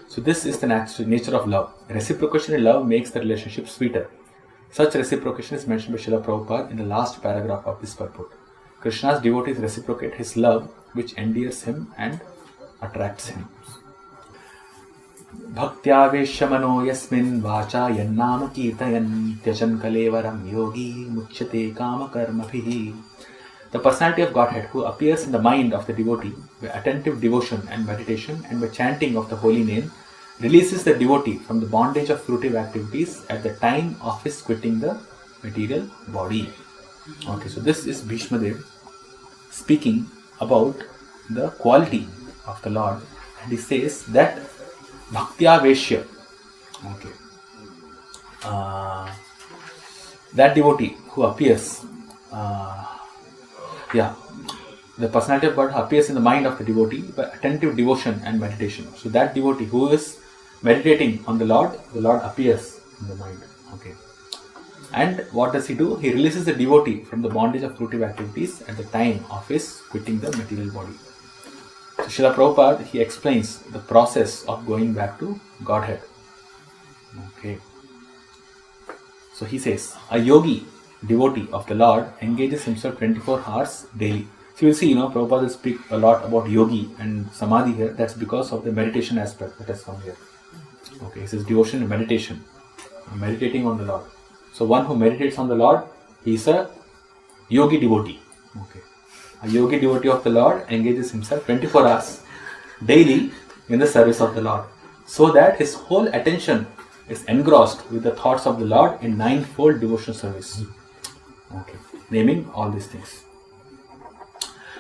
So this is the nature of love. Reciprocation in love makes the relationship sweeter. Such reciprocation is mentioned by Srila Prabhupada in the last paragraph of this purport. Krishna's devotees reciprocate his love, which endears him and attracts him. Bhaktyavesh mano yasmin vacha yannama kirtayan tyajan kalevaram yogi muchyate kama karmabhihi. The personality of Godhead who appears in the mind of the devotee by attentive devotion and meditation and by chanting of the holy name releases the devotee from the bondage of fruitive activities at the time of his quitting the material body. Okay, so this is Bhishma Dev speaking about the quality of the Lord, and he says that Bhaktyaveshya, okay, that devotee who appears, the personality of God appears in the mind of the devotee by attentive devotion and meditation. So that devotee who is meditating on the Lord appears in the mind. Okay. And what does he do? He releases the devotee from the bondage of fruitive activities at the time of his quitting the material body. So Srila Prabhupada, he explains the process of going back to Godhead. Okay. So he says, a yogi, devotee of the Lord, engages himself 24 hours daily. So you will see, Prabhupada will speak a lot about yogi and samadhi here. That's because of the meditation aspect that has come here. Okay, he says devotion and meditation. Meditating on the Lord. So one who meditates on the Lord, he is a yogi devotee. Okay. A yogi devotee of the Lord engages himself 24 hours daily in the service of the Lord, so that his whole attention is engrossed with the thoughts of the Lord in ninefold devotional service. Okay. Naming all these things.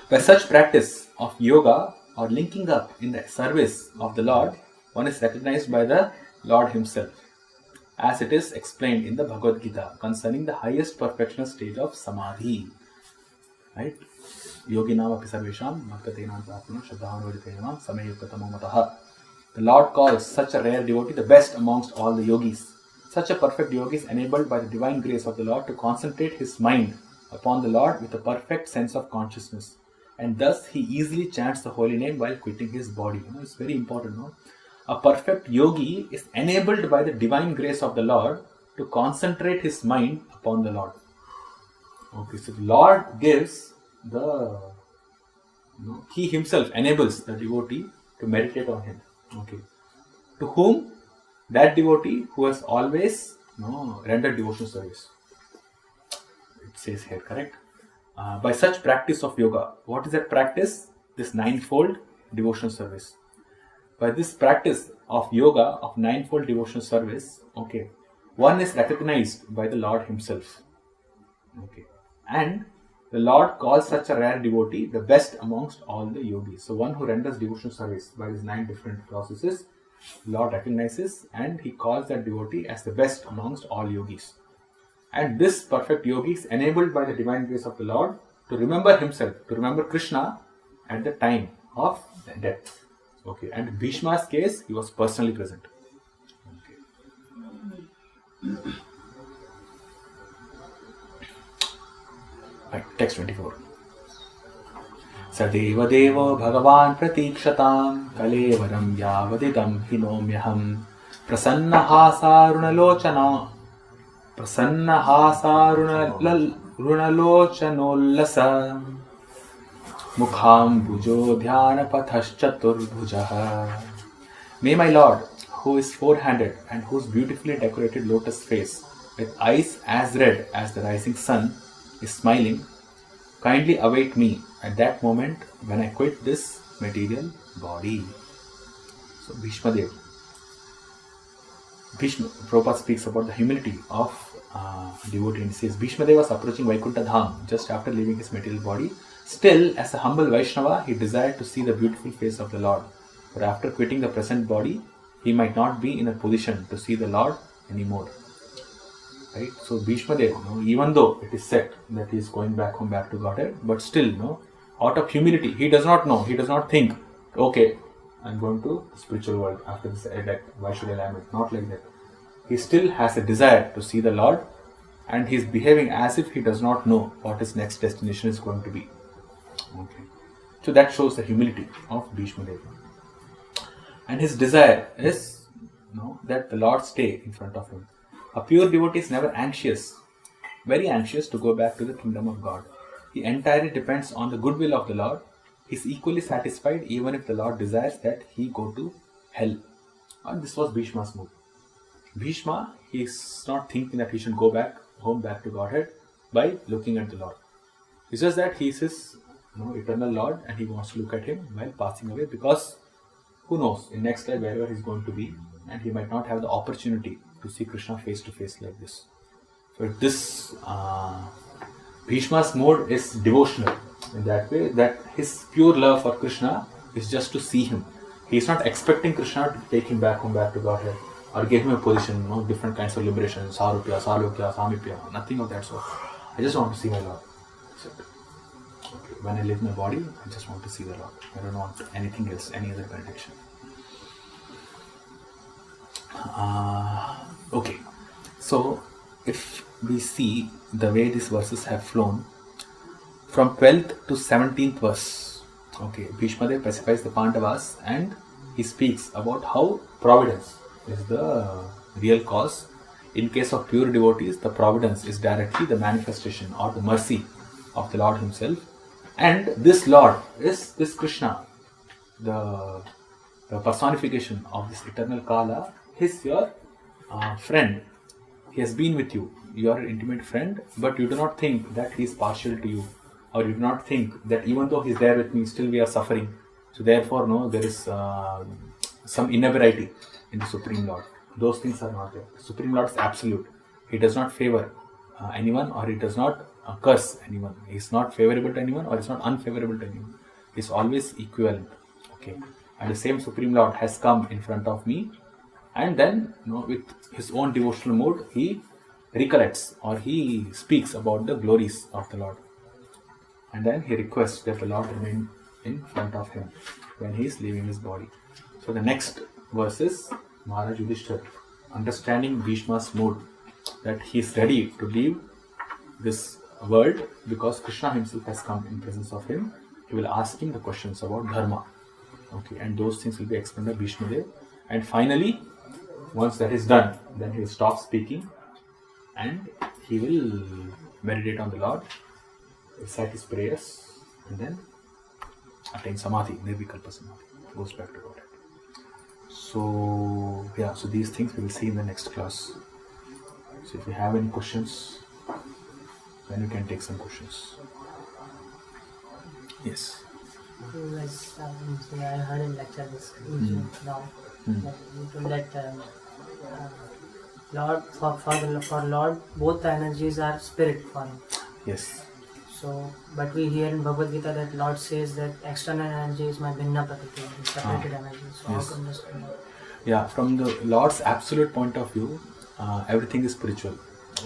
By such practice of yoga or linking up in the service of the Lord, one is recognized by the Lord himself, as it is explained in the Bhagavad Gita concerning the highest perfectional stage of samadhi. Right? Yoginam api sarvesham bhaktatenam prapnam shraddhavanuriteyanam sameyukatamo mataha. The Lord calls such a rare devotee the best amongst all the yogis. Such a perfect yogi is enabled by the divine grace of the Lord to concentrate his mind upon the Lord with a perfect sense of consciousness. And thus he easily chants the holy name while quitting his body. It's very important. A perfect yogi is enabled by the divine grace of the Lord to concentrate his mind upon the Lord. Okay, so the Lord gives he himself enables the devotee to meditate on him. Okay, to whom? That devotee who has always rendered devotional service. It says here, correct? By such practice of yoga, what is that practice? This ninefold devotional service. By this practice of yoga, of ninefold devotional service, okay, one is recognized by the Lord himself. Okay, and the Lord calls such a rare devotee the best amongst all the yogis. So one who renders devotional service by these 9 different processes, Lord recognizes and he calls that devotee as the best amongst all yogis. And this perfect yogi is enabled by the divine grace of the Lord to remember himself, to remember Krishna at the time of death. Okay, and in Bhishma's case, he was personally present. Okay. Right, text 24. Sadeva Devo Bhagavan Pratikshataam Kalevaram Yavadidam Hinomyaham Prasannahasarunalochana Prasannahasarunalochanollasa Mukham Bhujo Dhyana Pathaschaturбhujah. May my Lord, who is four-handed and whose beautifully decorated lotus face with eyes as red as the rising sun is smiling, kindly await me at that moment when I quit this material body. So Bhishma Dev. Prabhupada speaks about the humility of devotee and says Bhishma Dev was approaching Vaikuntha Dham just after leaving his material body. Still, as a humble Vaishnava, he desired to see the beautiful face of the Lord. But after quitting the present body, he might not be in a position to see the Lord anymore. Right? So Bhishma Dev, even though it is said that he is going back home, back to Godhead, but still, out of humility, he does not know, he does not think, okay, I'm going to the spiritual world after this death, why should I lament? Not like that. He still has a desire to see the Lord, and he is behaving as if he does not know what his next destination is going to be. Okay. So that shows the humility of Bhishma Dev. And his desire is that the Lord stay in front of him. A pure devotee is never anxious, very anxious to go back to the kingdom of God. He entirely depends on the goodwill of the Lord. He is equally satisfied even if the Lord desires that he go to hell. And this was Bhishma's mood. Bhishma, he is not thinking that he should go back home, back to Godhead by looking at the Lord. It's just that he is his eternal Lord and he wants to look at him while passing away, because who knows, in next life wherever he is going to be, and he might not have the opportunity to see Krishna face to face like this. So this Bhishma's mode is devotional in that way, that his pure love for Krishna is just to see him. He is not expecting Krishna to take him back home, back to Godhead, or give him a position, different kinds of liberation, Sarupya, Salokya, Samipya, nothing of that sort. I just want to see my Lord. When I leave my body, I just want to see the Lord. I don't want anything else, any other benediction. Okay, so if we see the way these verses have flown, from 12th to 17th verse, okay, Bhishma Dev specifies the Pandavas and he speaks about how providence is the real cause. In case of pure devotees, the providence is directly the manifestation or the mercy of the Lord himself. And this Lord is this Krishna, the personification of this eternal Kala. He's your friend. He has been with you. You are an intimate friend, but you do not think that he is partial to you, or you do not think that even though he is there with me, still we are suffering. So therefore, there is some inebriety in the Supreme Lord. Those things are not there. The Supreme Lord is absolute. He does not favor anyone, or he does not curse anyone. He is not favorable to anyone, or he is not unfavorable to anyone. He is always equivalent. Okay, and the same Supreme Lord has come in front of me, and then with his own devotional mood, he recollects or he speaks about the glories of the Lord, and then he requests that the Lord remain in front of him when he is leaving his body. So the next verse is Maharaj Yudhishthira, understanding Bhishma's mood, that he is ready to leave this world because Krishna himself has come in presence of him. He will ask him the questions about dharma. Okay, and those things will be explained by Bhishma Dev. And finally, once that is done, then he will stop speaking and he will meditate on the Lord, recite his prayers, and then attain samadhi, nirvikalpa samadhi, goes back to God. So these things we will see in the next class. So if you have any questions, then you can take some questions. Yes. Yes, I heard in lecture this now that Lord for Lord both the energies are spirit form. Yes. So, but we hear in Bhagavad Gita that Lord says that external energy is my bhinna prakriti, separated energy. So Yes. how come this? Yeah, from the Lord's absolute point of view, everything is spiritual.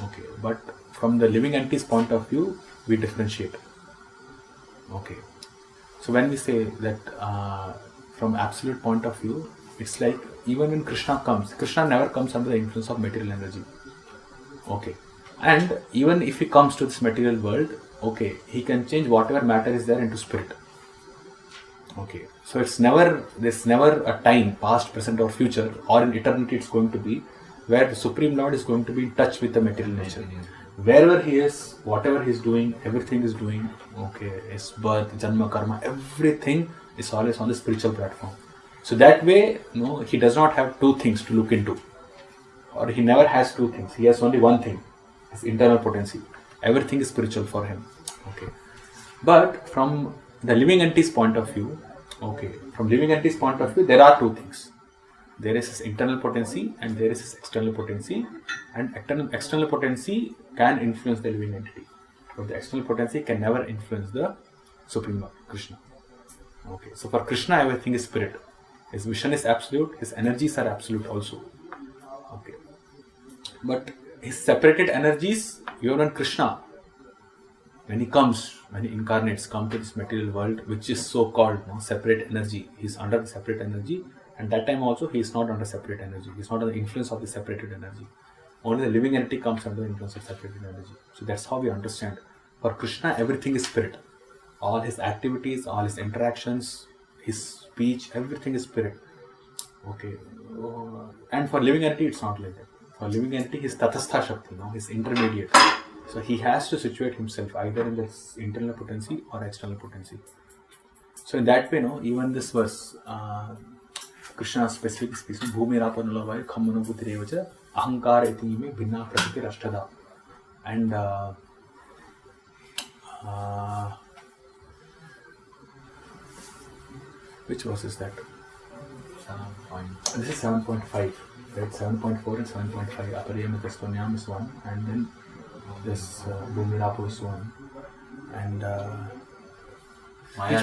Okay, but from the living entity's point of view, we differentiate. Okay, so when we say that from absolute point of view, it's like even when Krishna comes, Krishna never comes under the influence of material energy. Okay, and even if he comes to this material world, okay, he can change whatever matter is there into spirit. Okay, so there's never a time, past, present, or future, or in eternity it's going to be, where the Supreme Lord is going to be in touch with the material nature. Wherever he is, whatever he's doing, everything is doing, okay, his birth, Janma, Karma, everything is always on the spiritual platform. So that way, he does not have two things to look into. Or he never has two things. He has only one thing, his internal potency. Everything is spiritual for him. Okay. But from the living entity's point of view, there are two things. There is his internal potency and there is his external potency. And external potency can influence the living entity. But the external potency can never influence the Supreme Lord, Krishna. Okay. So for Krishna, everything is spirit. His vision is absolute. His energies are absolute also. Okay. But his separated energies, even when Krishna, when he incarnates, come to this material world, which is so-called separate energy, he is under the separate energy, and that time also he is not under separate energy. He is not under the influence of the separated energy. Only the living entity comes under the influence of separated energy. So that's how we understand. For Krishna, everything is spirit. All his activities, all his interactions, his speech, everything is spirit. Okay. And for living entity, it's not like that. For living entity, his Tathastha Shakti, his intermediate. So he has to situate himself either in this internal potency or external potency. So in that way, even this verse, Krishna specific speaking, Bhumi Rapanulavayu Khammanubhuti Ahankara iti me bhinna prakriti rashtada. And which verse is that? 7. This is 7.5. Right? 7.4 and 7.5. Apariyamitastvanyam is one, and then this Bhumirapo is one. And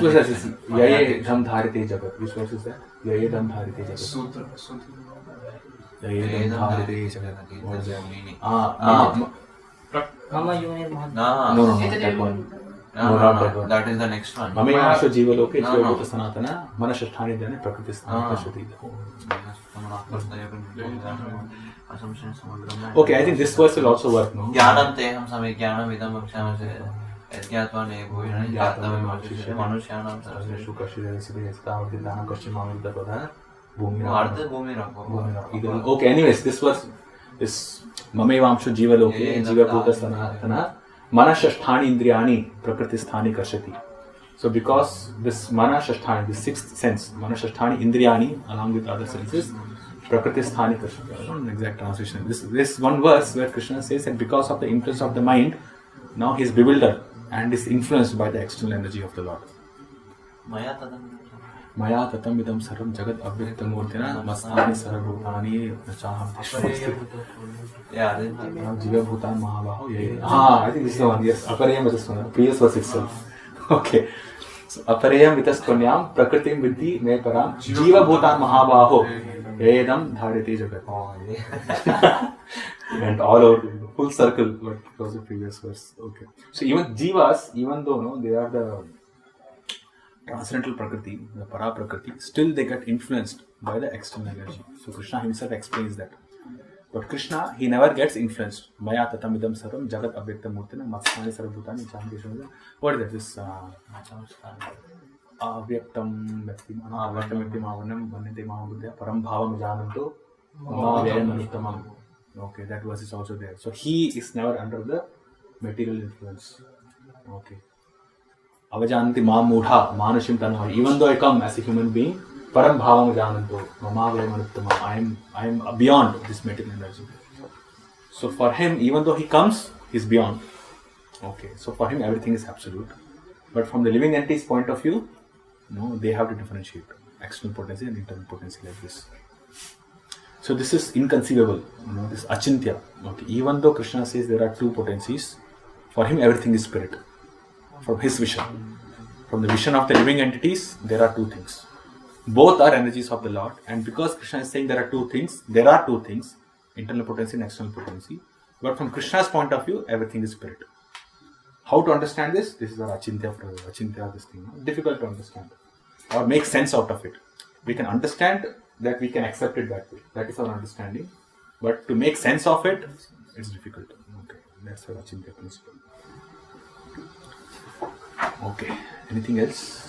which verse is it? Yaye dham dharite jagat. Which verse is that? Yaye dham dharite jagat. Sutra. Yaye dham dharite jagat. What is that? Mama Yunir Mahat. No, that one. No, not that one. That is the next one. Mameyasho Jivaloke Jivabhuta Sanatana Manasasthani Dhyane Prakriti Sthana Pashati. Okay, I think this verse will also work, no? ज्ञानं ते हम समे ज्ञानं विदं वक्ष्यामि यज्ञात्वा ने भूयः ज्ञातव्यं मनुष्य मनुष्याणां Saraswati Shukashidha Siddhi Stavati Dana Kashimam Vidapodha Bhumi अर्थ भूमि रखो. Okay, anyways, this verse is Mamevamshu Jivaloke Jivabhuta Sanatana Manashasthani Indriyani Prakriti Sthani Karshati. So because this Manashasthani, the sixth sense, Manashasthani Indriyani, along with other senses, Prakriti Sthani Karshati. I don't know the exact translation. This one verse where Krishna says that because of the influence of the mind, now he is bewildered and is influenced by the external energy of the Lord. Maya tatam idam sarvam jagat avyaktam murtina mastani sarvabhutani nachaham tishvasti. Yeah, Jiva Bhutan Mahabaho. I think this is the one. Yes, Aparayam is this one. Previous verse itself. Okay. So Aparayam vitastvanyam prakritim vidhi me param Jiva Bhutan Mahabaho Edam dhariti jagat. Went all over, full circle, but it was the previous verse. Okay. So even Jivas, even though they are the transcendental Prakriti, the Para Prakriti, still they get influenced by the external energy. So Krishna himself explains that. But Krishna, he never gets influenced. Maya tatam idam sarvam jagat avyaktam murtina matsthani sarvabhutani chaham. What is that? This avyaktam vyaktam avarnam vannite mahabuddhya param bhavam jananto mavyayam anuttamam. Okay, that verse is also there. So he is never under the material influence. Okay. Avajanti ma mudha manashim tanva. Even though I come as a human being, param bhavam jananto mamavyayam anuttamam. I am beyond this material energy. So for him, even though he comes, he is beyond. Okay. So for him, everything is absolute. But from the living entity's point of view, they have to differentiate external potency and internal potency like this. So this is inconceivable, this achintya. Okay. Even though Krishna says there are two potencies, for him everything is spirit. From his vision. From the vision of the living entities, there are two things. Both are energies of the Lord, and because Krishna is saying there are two things, internal potency and external potency. But from Krishna's point of view, everything is spirit. How to understand this? This is our achintya, this thing. Difficult to understand. Or make sense out of it. We can understand that we can accept it that way. That is our understanding. But to make sense of it, it's difficult. Okay, that's our achintya principle. Okay, anything else?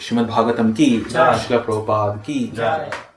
Shrimad Bhagavatam की, जय। श्रील प्रभुपाद की जय।